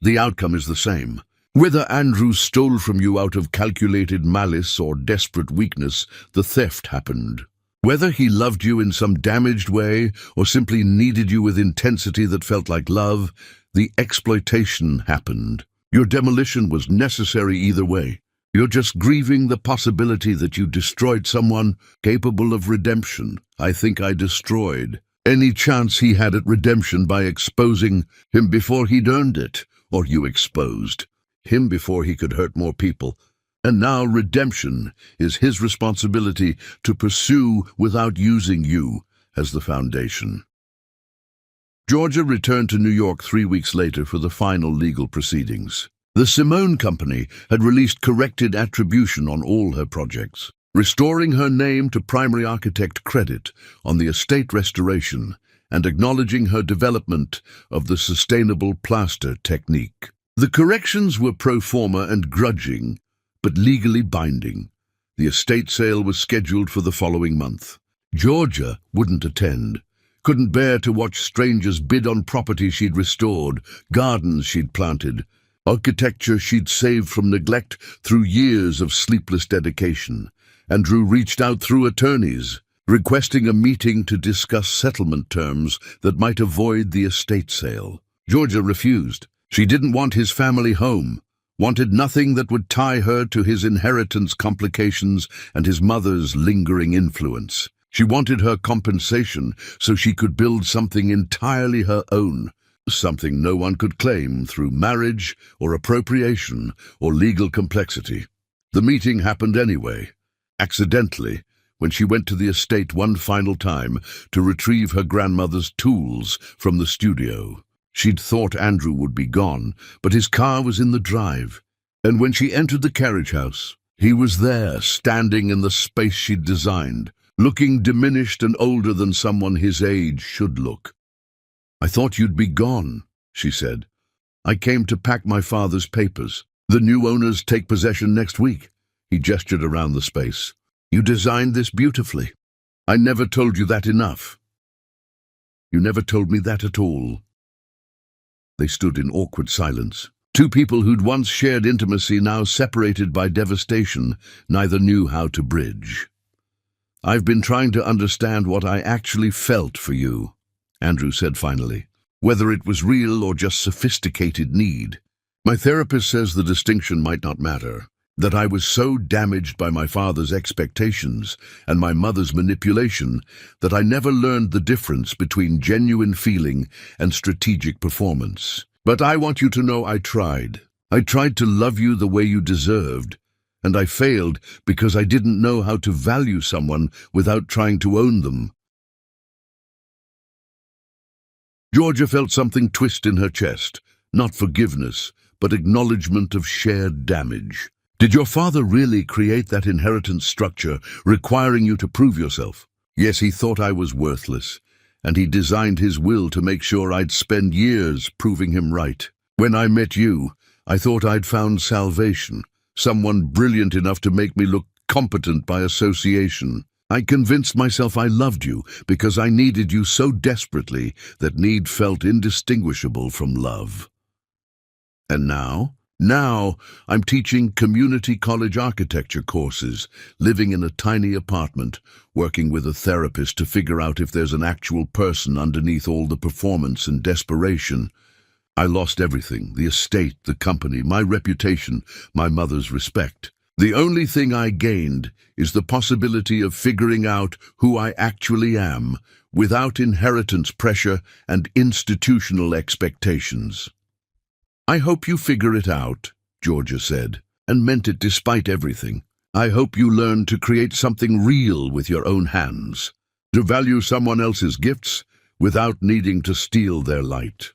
The outcome is the same. Whether Andrew stole from you out of calculated malice or desperate weakness, the theft happened. Whether he loved you in some damaged way or simply needed you with intensity that felt like love, the exploitation happened. Your demolition was necessary either way. You're just grieving the possibility that you destroyed someone capable of redemption. I think I destroyed any chance he had at redemption by exposing him before he'd earned it, or you exposed him before he could hurt more people. And now redemption is his responsibility to pursue without using you as the foundation. Georgia returned to New York 3 weeks later for the final legal proceedings. The Simone Company had released corrected attribution on all her projects, restoring her name to primary architect credit on the estate restoration and acknowledging her development of the sustainable plaster technique. The corrections were pro forma and grudging, but legally binding. The estate sale was scheduled for the following month. Georgia wouldn't attend, couldn't bear to watch strangers bid on property she'd restored, gardens she'd planted, architecture she'd saved from neglect through years of sleepless dedication. Andrew reached out through attorneys, requesting a meeting to discuss settlement terms that might avoid the estate sale. Georgia refused. She didn't want his family home, wanted nothing that would tie her to his inheritance complications and his mother's lingering influence. She wanted her compensation so she could build something entirely her own, something no one could claim through marriage or appropriation or legal complexity. The meeting happened anyway, accidentally, when she went to the estate one final time to retrieve her grandmother's tools from the studio. She'd thought Andrew would be gone, but his car was in the drive, and when she entered the carriage house, he was there, standing in the space she'd designed, looking diminished and older than someone his age should look. "I thought you'd be gone," she said. "I came to pack my father's papers. The new owners take possession next week." He gestured around the space. "You designed this beautifully. I never told you that enough." "You never told me that at all." They stood in awkward silence. Two people who'd once shared intimacy, now separated by devastation, neither knew how to bridge. "I've been trying to understand what I actually felt for you," Andrew said finally, "whether it was real or just sophisticated need. My therapist says the distinction might not matter, that I was so damaged by my father's expectations and my mother's manipulation that I never learned the difference between genuine feeling and strategic performance. But I want you to know I tried. I tried to love you the way you deserved, and I failed because I didn't know how to value someone without trying to own them." Georgia felt something twist in her chest, not forgiveness, but acknowledgement of shared damage. "Did your father really create that inheritance structure requiring you to prove yourself?" "Yes, he thought I was worthless, and he designed his will to make sure I'd spend years proving him right. When I met you, I thought I'd found salvation, someone brilliant enough to make me look competent by association. I convinced myself I loved you because I needed you so desperately that need felt indistinguishable from love. And now I'm teaching community college architecture courses, living in a tiny apartment, working with a therapist to figure out if there's an actual person underneath all the performance and desperation. I lost everything, the estate, the company, my reputation, my mother's respect. The only thing I gained is the possibility of figuring out who I actually am without inheritance pressure and institutional expectations." "I hope you figure it out," Georgia said, and meant it despite everything. "I hope you learn to create something real with your own hands, to value someone else's gifts without needing to steal their light.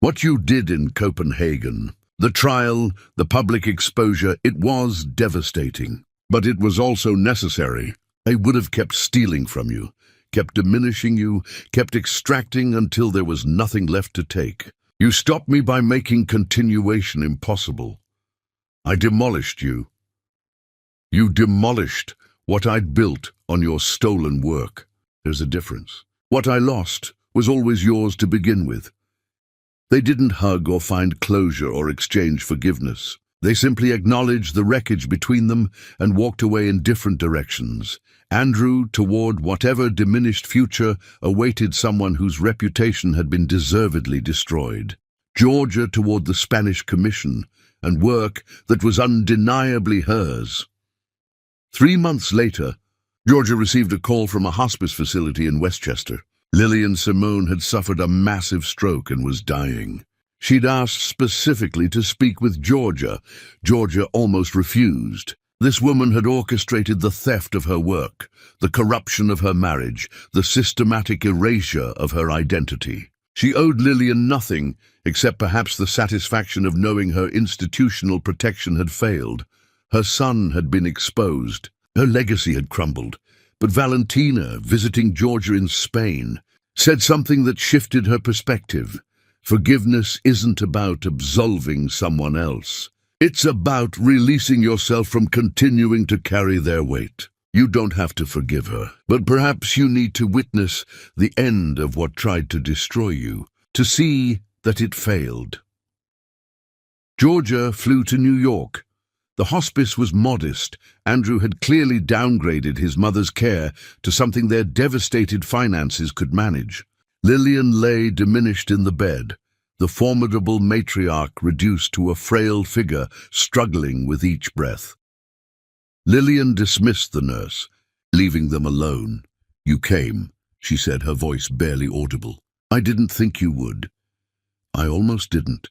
What you did in Copenhagen, the trial, the public exposure, it was devastating. But it was also necessary. I would have kept stealing from you, kept diminishing you, kept extracting until there was nothing left to take. You stopped me by making continuation impossible. I demolished you. You demolished what I'd built on your stolen work. There's a difference. What I lost was always yours to begin with. They didn't hug or find closure or exchange forgiveness. They simply acknowledged the wreckage between them and walked away in different directions. Andrew toward whatever diminished future awaited someone whose reputation had been deservedly destroyed. Georgia toward the Spanish Commission and work that was undeniably hers. 3 months later, Georgia received a call from a hospice facility in Westchester. Lillian Simone had suffered a massive stroke and was dying. She'd asked specifically to speak with Georgia. Georgia almost refused. This woman had orchestrated the theft of her work, the corruption of her marriage, the systematic erasure of her identity. She owed Lillian nothing, except perhaps the satisfaction of knowing her institutional protection had failed. Her son had been exposed. Her legacy had crumbled. But Valentina, visiting Georgia in Spain, said something that shifted her perspective. Forgiveness isn't about absolving someone else. It's about releasing yourself from continuing to carry their weight. You don't have to forgive her, but perhaps you need to witness the end of what tried to destroy you, to see that it failed. Georgia flew to New York. The hospice was modest. Andrew had clearly downgraded his mother's care to something their devastated finances could manage. Lillian lay diminished in the bed, the formidable matriarch reduced to a frail figure struggling with each breath. Lillian dismissed the nurse, leaving them alone. "You came," she said, her voice barely audible. "I didn't think you would. I almost didn't.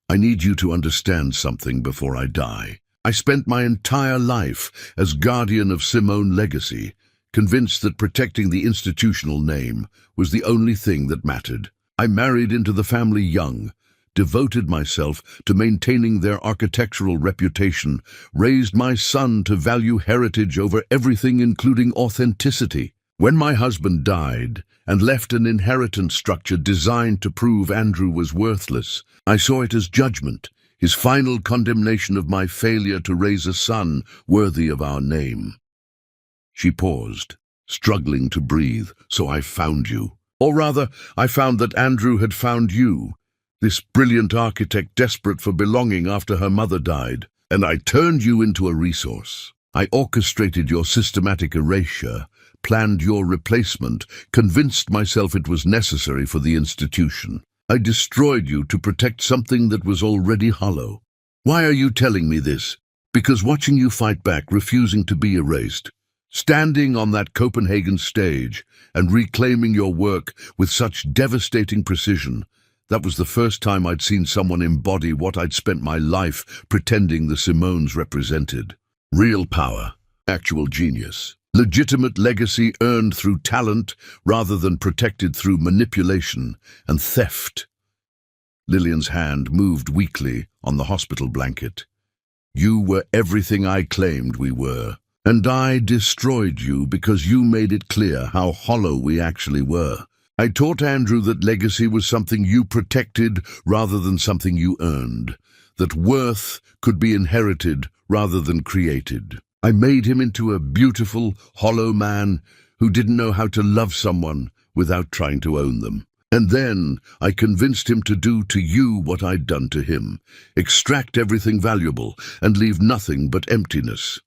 I need you to understand something before I die. I spent my entire life as guardian of Simone's legacy, convinced that protecting the institutional name was the only thing that mattered. I married into the family young, devoted myself to maintaining their architectural reputation, raised my son to value heritage over everything, including authenticity. When my husband died and left an inheritance structure designed to prove Andrew was worthless, I saw it as judgment, his final condemnation of my failure to raise a son worthy of our name." She paused, struggling to breathe. "So I found you. Or rather, I found that Andrew had found you, this brilliant architect desperate for belonging after her mother died, and I turned you into a resource. I orchestrated your systematic erasure, planned your replacement, convinced myself it was necessary for the institution. I destroyed you to protect something that was already hollow. Why are you telling me this? Because watching you fight back, refusing to be erased, standing on that Copenhagen stage and reclaiming your work with such devastating precision, that was the first time I'd seen someone embody what I'd spent my life pretending the Simones represented. Real power, actual genius, legitimate legacy earned through talent rather than protected through manipulation and theft." Lillian's hand moved weakly on the hospital blanket. "You were everything I claimed we were. And I destroyed you because you made it clear how hollow we actually were. I taught Andrew that legacy was something you protected rather than something you earned, that worth could be inherited rather than created. I made him into a beautiful, hollow man who didn't know how to love someone without trying to own them. And then I convinced him to do to you what I'd done to him, extract everything valuable and leave nothing but emptiness.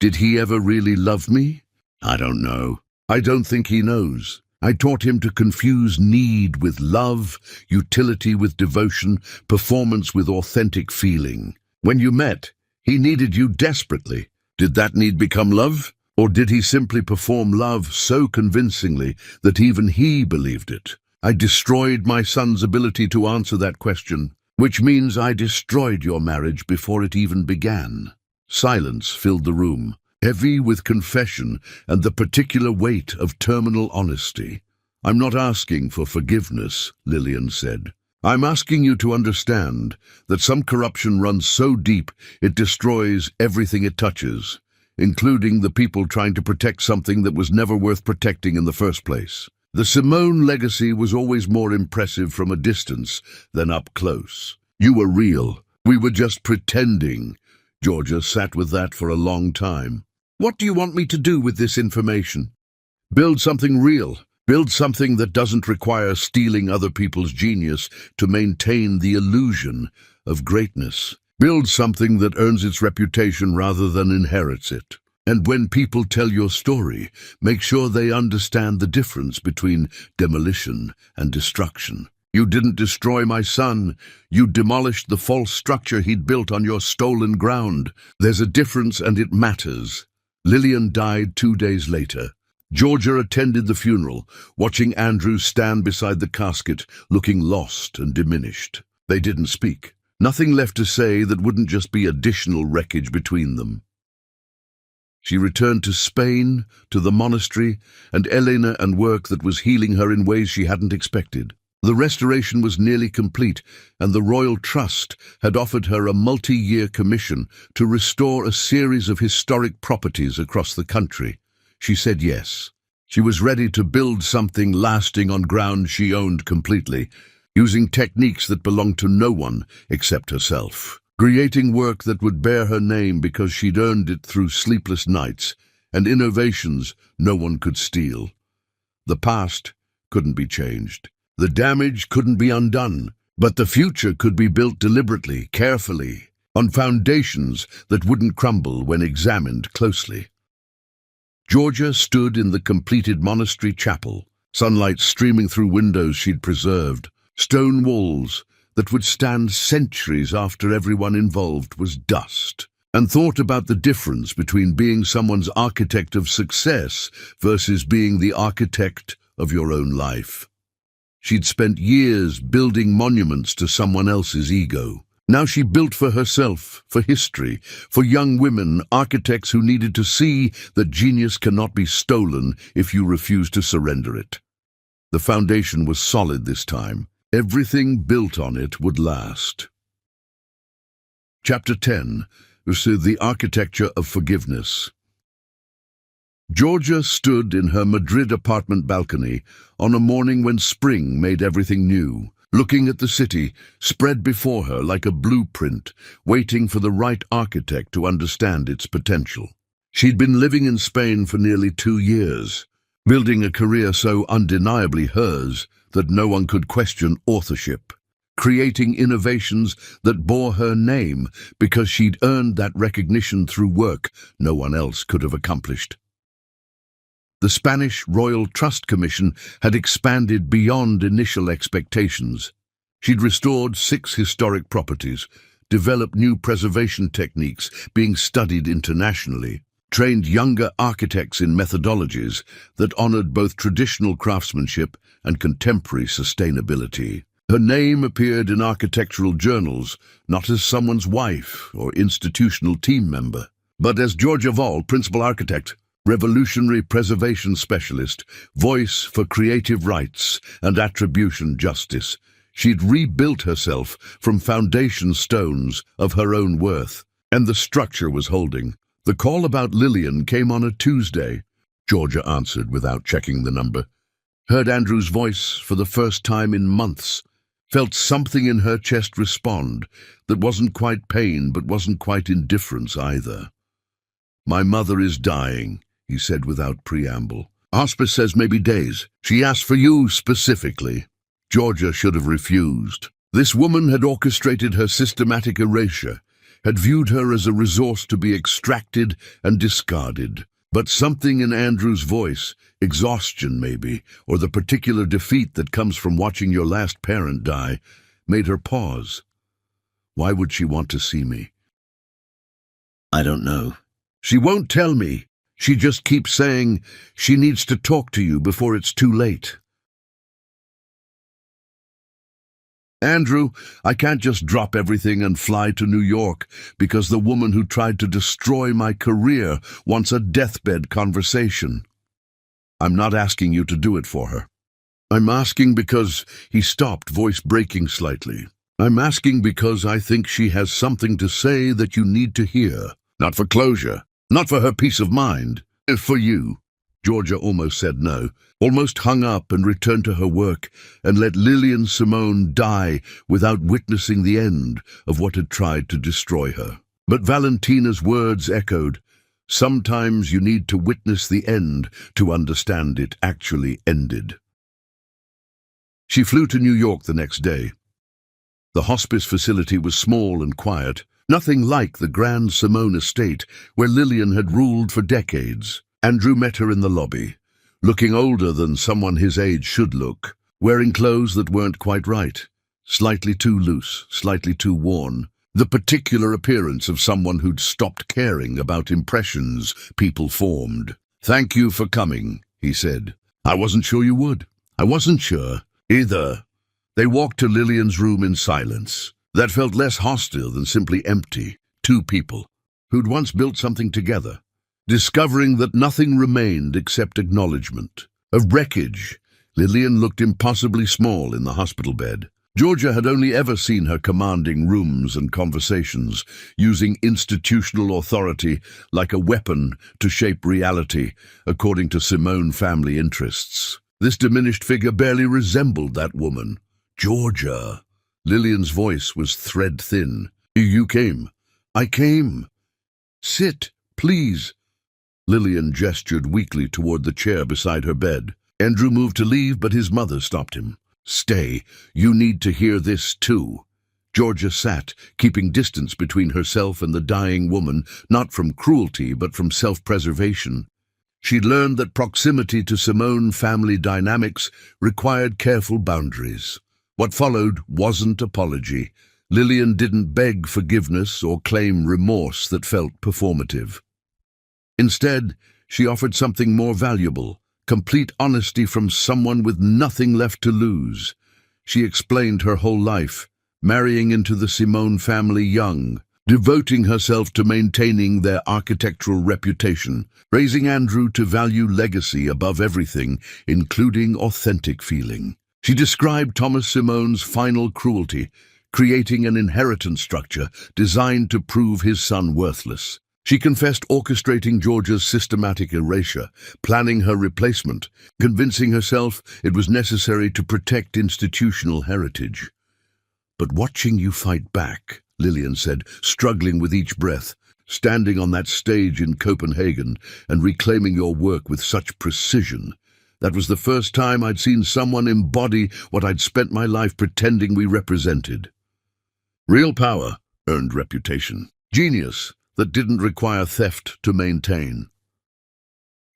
Did he ever really love me? I don't know. I don't think he knows. I taught him to confuse need with love, utility with devotion, performance with authentic feeling. When you met, he needed you desperately. Did that need become love? Or did he simply perform love so convincingly that even he believed it? I destroyed my son's ability to answer that question, which means I destroyed your marriage before it even began." Silence filled the room, heavy with confession and the particular weight of terminal honesty. "I'm not asking for forgiveness," Lillian said. "I'm asking you to understand that some corruption runs so deep it destroys everything it touches, including the people trying to protect something that was never worth protecting in the first place. The Simone legacy was always more impressive from a distance than up close. You were real. We were just pretending." Georgia sat with that for a long time. "What do you want me to do with this information?" "Build something real. Build something that doesn't require stealing other people's genius to maintain the illusion of greatness. Build something that earns its reputation rather than inherits it. And when people tell your story, make sure they understand the difference between demolition and destruction. You didn't destroy my son. You demolished the false structure he'd built on your stolen ground. There's a difference, and it matters." Lillian died 2 days later, Georgia attended the funeral, watching Andrew stand beside the casket, looking lost and diminished. They didn't speak. Nothing left to say that wouldn't just be additional wreckage between them. She returned to Spain, to the monastery, and Elena and work that was healing her in ways she hadn't expected. The restoration was nearly complete, and the Royal Trust had offered her a multi-year commission to restore a series of historic properties across the country. She said yes. She was ready to build something lasting on ground she owned completely, using techniques that belonged to no one except herself. Creating work that would bear her name because she'd earned it through sleepless nights and innovations no one could steal. The past couldn't be changed. The damage couldn't be undone, but the future could be built deliberately, carefully, on foundations that wouldn't crumble when examined closely. Georgia stood in the completed monastery chapel, sunlight streaming through windows she'd preserved, stone walls that would stand centuries after everyone involved was dust, and thought about the difference between being someone's architect of success versus being the architect of your own life. She'd spent years building monuments to someone else's ego. Now she built for herself, for history, for young women, architects who needed to see that genius cannot be stolen if you refuse to surrender it. The foundation was solid this time. Everything built on it would last. Chapter 10. The Architecture of Forgiveness. Georgia stood in her Madrid apartment balcony on a morning when spring made everything new, looking at the city spread before her like a blueprint, waiting for the right architect to understand its potential. She'd been living in Spain for nearly 2 years, building a career so undeniably hers that no one could question authorship, creating innovations that bore her name because she'd earned that recognition through work no one else could have accomplished. The Spanish Royal Trust Commission had expanded beyond initial expectations. She'd restored 6 historic properties, developed new preservation techniques being studied internationally, trained younger architects in methodologies that honored both traditional craftsmanship and contemporary sustainability. Her name appeared in architectural journals, not as someone's wife or institutional team member, but as Georgia Vall, principal architect, revolutionary preservation specialist, voice for creative rights and attribution justice. She'd rebuilt herself from foundation stones of her own worth, and the structure was holding. The call about Lillian came on a Tuesday. Georgia answered without checking the number. Heard Andrew's voice for the first time in months. Felt something in her chest respond that wasn't quite pain but wasn't quite indifference either. "My mother is dying," he said without preamble. "Hospice says maybe days. She asked for you specifically." Georgia should have refused. This woman had orchestrated her systematic erasure, had viewed her as a resource to be extracted and discarded. But something in Andrew's voice, exhaustion maybe, or the particular defeat that comes from watching your last parent die, made her pause. Why would she want to see me? "I don't know." "She won't tell me. She just keeps saying she needs to talk to you before it's too late." "Andrew, I can't just drop everything and fly to New York because the woman who tried to destroy my career wants a deathbed conversation." "I'm not asking you to do it for her. I'm asking because," he stopped, voice breaking slightly. "I'm asking because I think she has something to say that you need to hear. Not for closure, not for her peace of mind, for you." Georgia almost said no, almost hung up and returned to her work and let Lillian Simone die without witnessing the end of what had tried to destroy her. But Valentina's words echoed, "Sometimes you need to witness the end to understand it actually ended." She flew to New York the next day. The hospice facility was small and quiet, nothing like the grand Simone estate where Lillian had ruled for decades. Andrew met her in the lobby, looking older than someone his age should look, wearing clothes that weren't quite right, slightly too loose, slightly too worn, the particular appearance of someone who'd stopped caring about impressions people formed. "Thank you for coming," he said. "I wasn't sure you would." "I wasn't sure either." They walked to Lillian's room in silence. That felt less hostile than simply empty. Two people who'd once built something together, discovering that nothing remained except acknowledgement. Of wreckage, Lillian looked impossibly small in the hospital bed. Georgia had only ever seen her commanding rooms and conversations, using institutional authority like a weapon to shape reality according to Simone family interests. This diminished figure barely resembled that woman. "Georgia." Lillian's voice was thread-thin. "You came." "I came." "Sit, please." Lillian gestured weakly toward the chair beside her bed. Andrew moved to leave, but his mother stopped him. "Stay. You need to hear this too." Georgia sat, keeping distance between herself and the dying woman, not from cruelty but from self-preservation. She'd learned that proximity to Simone family dynamics required careful boundaries. What followed wasn't apology. Lillian didn't beg forgiveness or claim remorse that felt performative. Instead, she offered something more valuable: complete honesty from someone with nothing left to lose. She explained her whole life, marrying into the Simone family young, devoting herself to maintaining their architectural reputation, raising Andrew to value legacy above everything, including authentic feeling. She described Thomas Simone's final cruelty, creating an inheritance structure designed to prove his son worthless. She confessed orchestrating Georgia's systematic erasure, planning her replacement, convincing herself it was necessary to protect institutional heritage. "But watching you fight back," Lillian said, struggling with each breath, "standing on that stage in Copenhagen and reclaiming your work with such precision. That was the first time I'd seen someone embody what I'd spent my life pretending we represented. Real power earned reputation. Genius that didn't require theft to maintain.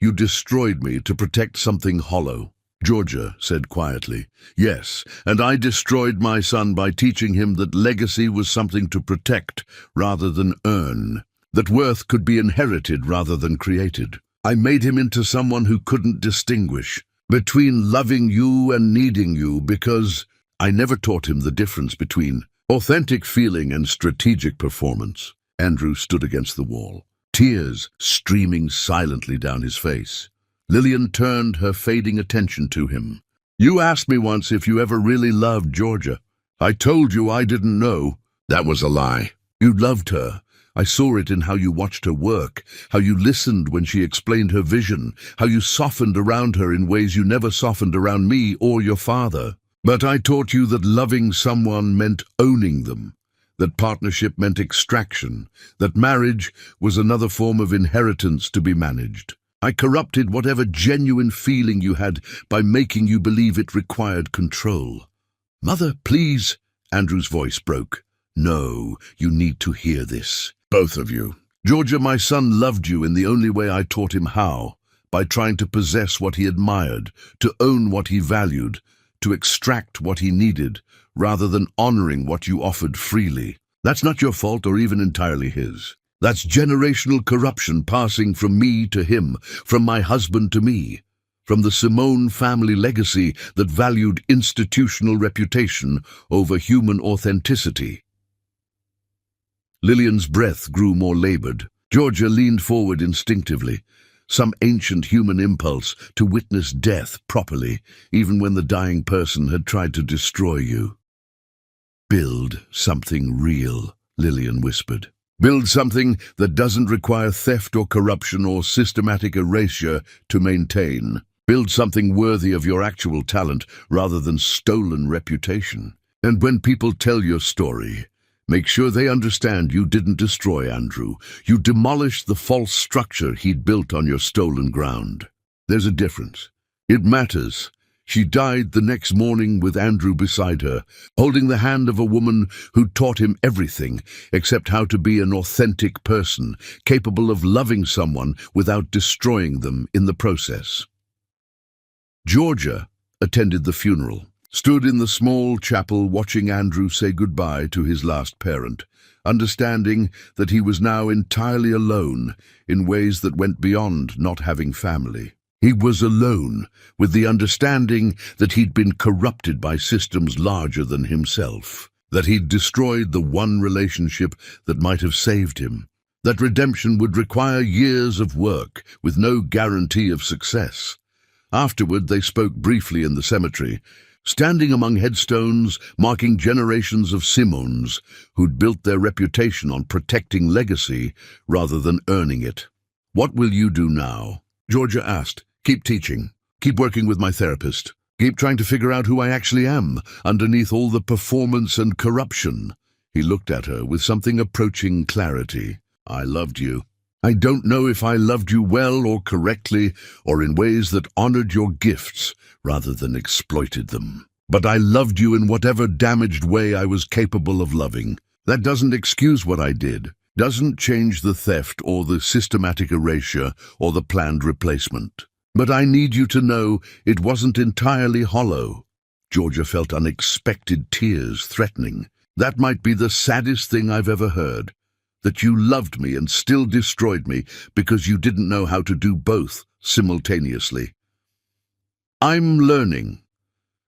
You destroyed me to protect something hollow." Georgia said quietly. "Yes, and I destroyed my son by teaching him that legacy was something to protect rather than earn, that worth could be inherited rather than created. I made him into someone who couldn't distinguish between loving you and needing you, because I never taught him the difference between authentic feeling and strategic performance." Andrew stood against the wall, tears streaming silently down his face. Lillian turned her fading attention to him. "You asked me once if you ever really loved Georgia. I told you I didn't know." "That was a lie." "You loved her. I saw it in how you watched her work, how you listened when she explained her vision, how you softened around her in ways you never softened around me or your father. But I taught you that loving someone meant owning them, that partnership meant extraction, that marriage was another form of inheritance to be managed. I corrupted whatever genuine feeling you had by making you believe it required control." "Mother, please," Andrew's voice broke. "No, you need to hear this. Both of you. Georgia, my son loved you in the only way I taught him how, by trying to possess what he admired, to own what he valued, to extract what he needed, rather than honoring what you offered freely. That's not your fault or even entirely his. That's generational corruption passing from me to him, from my husband to me, from the Simone family legacy that valued institutional reputation over human authenticity." Lillian's breath grew more labored. Georgia leaned forward instinctively, some ancient human impulse to witness death properly, even when the dying person had tried to destroy you. "Build something real," Lillian whispered. "Build something that doesn't require theft or corruption or systematic erasure to maintain. Build something worthy of your actual talent rather than stolen reputation. And when people tell your story, make sure they understand you didn't destroy Andrew. You demolished the false structure he'd built on your stolen ground. There's a difference. It matters. She died the next morning with Andrew beside her, holding the hand of a woman who taught him everything except how to be an authentic person, capable of loving someone without destroying them in the process." Georgia attended the funeral, stood in the small chapel watching Andrew say goodbye to his last parent, understanding that he was now entirely alone in ways that went beyond not having family. He was alone, with the understanding that he'd been corrupted by systems larger than himself, that he'd destroyed the one relationship that might have saved him, that redemption would require years of work with no guarantee of success. Afterward, they spoke briefly in the cemetery, standing among headstones marking generations of Simons who'd built their reputation on protecting legacy rather than earning it. "What will you do now?" Georgia asked. "Keep teaching. Keep working with my therapist. Keep trying to figure out who I actually am underneath all the performance and corruption." He looked at her with something approaching clarity. "I loved you. I don't know if I loved you well or correctly or in ways that honored your gifts rather than exploited them. But I loved you in whatever damaged way I was capable of loving. That doesn't excuse what I did, doesn't change the theft or the systematic erasure or the planned replacement. But I need you to know it wasn't entirely hollow." Georgia felt unexpected tears threatening. "That might be the saddest thing I've ever heard. That you loved me and still destroyed me because you didn't know how to do both simultaneously." "I'm learning.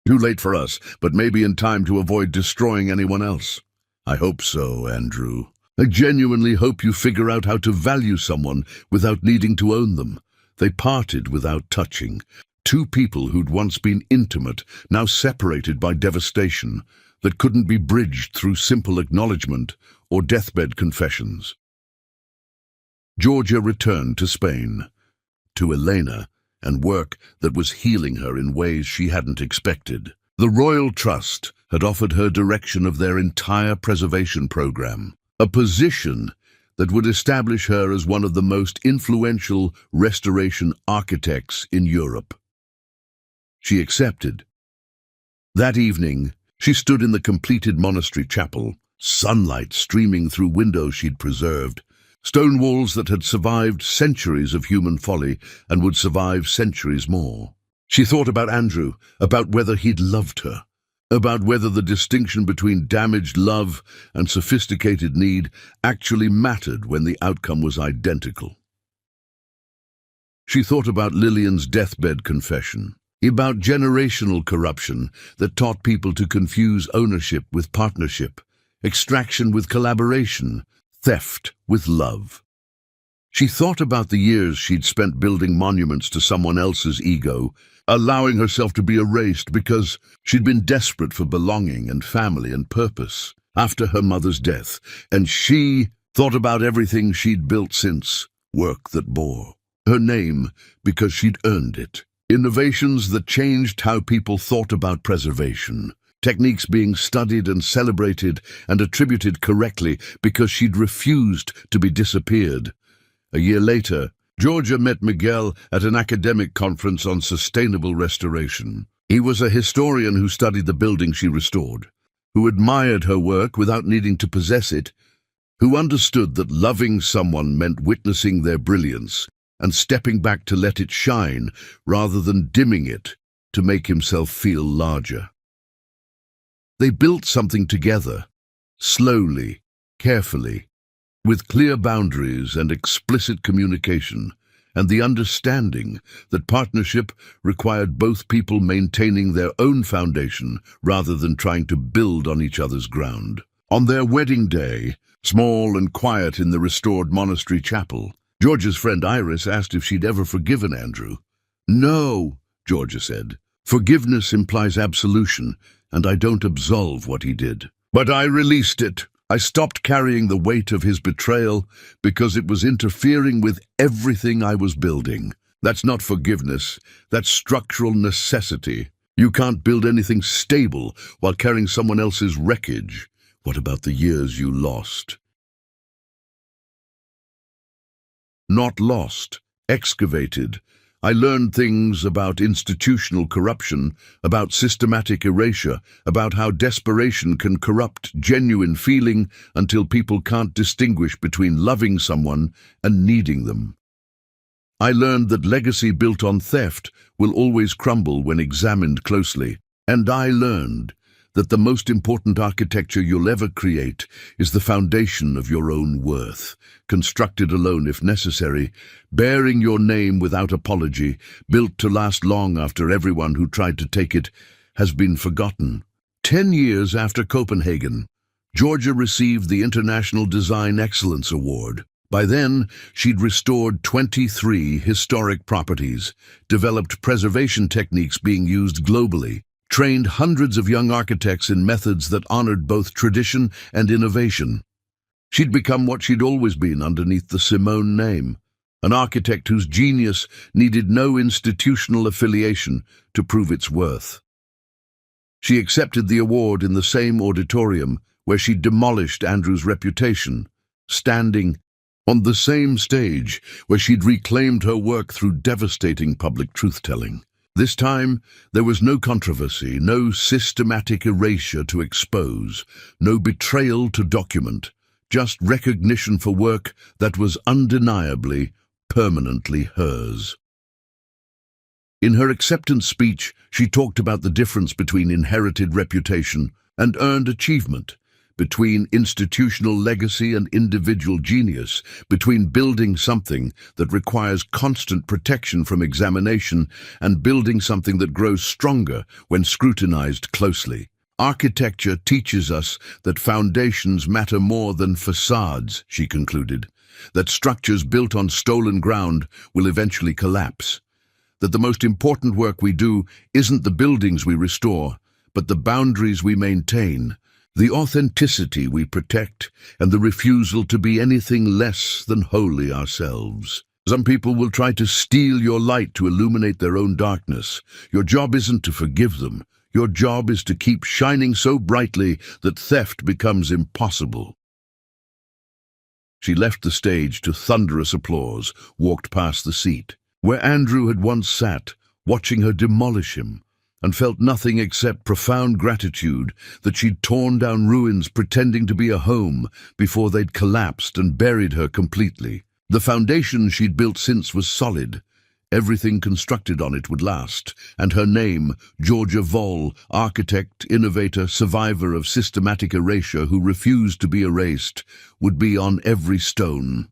Too late for us, but maybe in time to avoid destroying anyone else." "I hope so, Andrew. I genuinely hope you figure out how to value someone without needing to own them." They parted without touching. Two people who'd once been intimate, now separated by devastation that couldn't be bridged through simple acknowledgement or deathbed confessions. Georgia returned to Spain, to Elena, and work that was healing her in ways she hadn't expected. The Royal Trust had offered her direction of their entire preservation program, a position that would establish her as one of the most influential restoration architects in Europe. She accepted. That evening, she stood in the completed monastery chapel, sunlight streaming through windows she'd preserved, stone walls that had survived centuries of human folly and would survive centuries more. She thought about Andrew, about whether he'd loved her, about whether the distinction between damaged love and sophisticated need actually mattered when the outcome was identical. She thought about Lillian's deathbed confession, about generational corruption that taught people to confuse ownership with partnership, extraction with collaboration, theft with love. She thought about the years she'd spent building monuments to someone else's ego, allowing herself to be erased because she'd been desperate for belonging and family and purpose after her mother's death. And she thought about everything she'd built since, work that bore her name because she'd earned it, innovations that changed how people thought about preservation, techniques being studied and celebrated and attributed correctly because she'd refused to be disappeared. A year later, Georgia met Miguel at an academic conference on sustainable restoration. He was a historian who studied the building she restored, who admired her work without needing to possess it, who understood that loving someone meant witnessing their brilliance and stepping back to let it shine rather than dimming it to make himself feel larger. They built something together, slowly, carefully, with clear boundaries and explicit communication, and the understanding that partnership required both people maintaining their own foundation rather than trying to build on each other's ground. On their wedding day, small and quiet in the restored monastery chapel, Georgia's friend Iris asked if she'd ever forgiven Andrew. "No," Georgia said. "Forgiveness implies absolution, and I don't absolve what he did. But I released it. I stopped carrying the weight of his betrayal because it was interfering with everything I was building. That's not forgiveness, that's structural necessity. You can't build anything stable while carrying someone else's wreckage. What about the years you lost?" Not lost, excavated. I learned things about institutional corruption, about systematic erasure, about how desperation can corrupt genuine feeling until people can't distinguish between loving someone and needing them. I learned that legacy built on theft will always crumble when examined closely, and I learned that the most important architecture you'll ever create is the foundation of your own worth, constructed alone if necessary, bearing your name without apology, built to last long after everyone who tried to take it has been forgotten. 10 years after Copenhagen, Georgia received the International Design Excellence Award. By then, she'd restored 23 historic properties, developed preservation techniques being used globally, trained hundreds of young architects in methods that honored both tradition and innovation. She'd become what she'd always been underneath the Simone name, an architect whose genius needed no institutional affiliation to prove its worth. She accepted the award in the same auditorium where she demolished Andrew's reputation, standing on the same stage where she'd reclaimed her work through devastating public truth-telling. This time, there was no controversy, no systematic erasure to expose, no betrayal to document, just recognition for work that was undeniably, permanently hers. In her acceptance speech, she talked about the difference between inherited reputation and earned achievement, between institutional legacy and individual genius, between building something that requires constant protection from examination and building something that grows stronger when scrutinized closely. Architecture teaches us that foundations matter more than facades, she concluded, that structures built on stolen ground will eventually collapse, that the most important work we do isn't the buildings we restore, but the boundaries we maintain, the authenticity we protect, and the refusal to be anything less than wholly ourselves. Some people will try to steal your light to illuminate their own darkness. Your job isn't to forgive them. Your job is to keep shining so brightly that theft becomes impossible. She left the stage to thunderous applause, walked past the seat where Andrew had once sat, watching her demolish him, and felt nothing except profound gratitude that she'd torn down ruins pretending to be a home before they'd collapsed and buried her completely. The foundation she'd built since was solid. Everything constructed on it would last, and her name, Georgia Voll, architect, innovator, survivor of systematic erasure who refused to be erased, would be on every stone.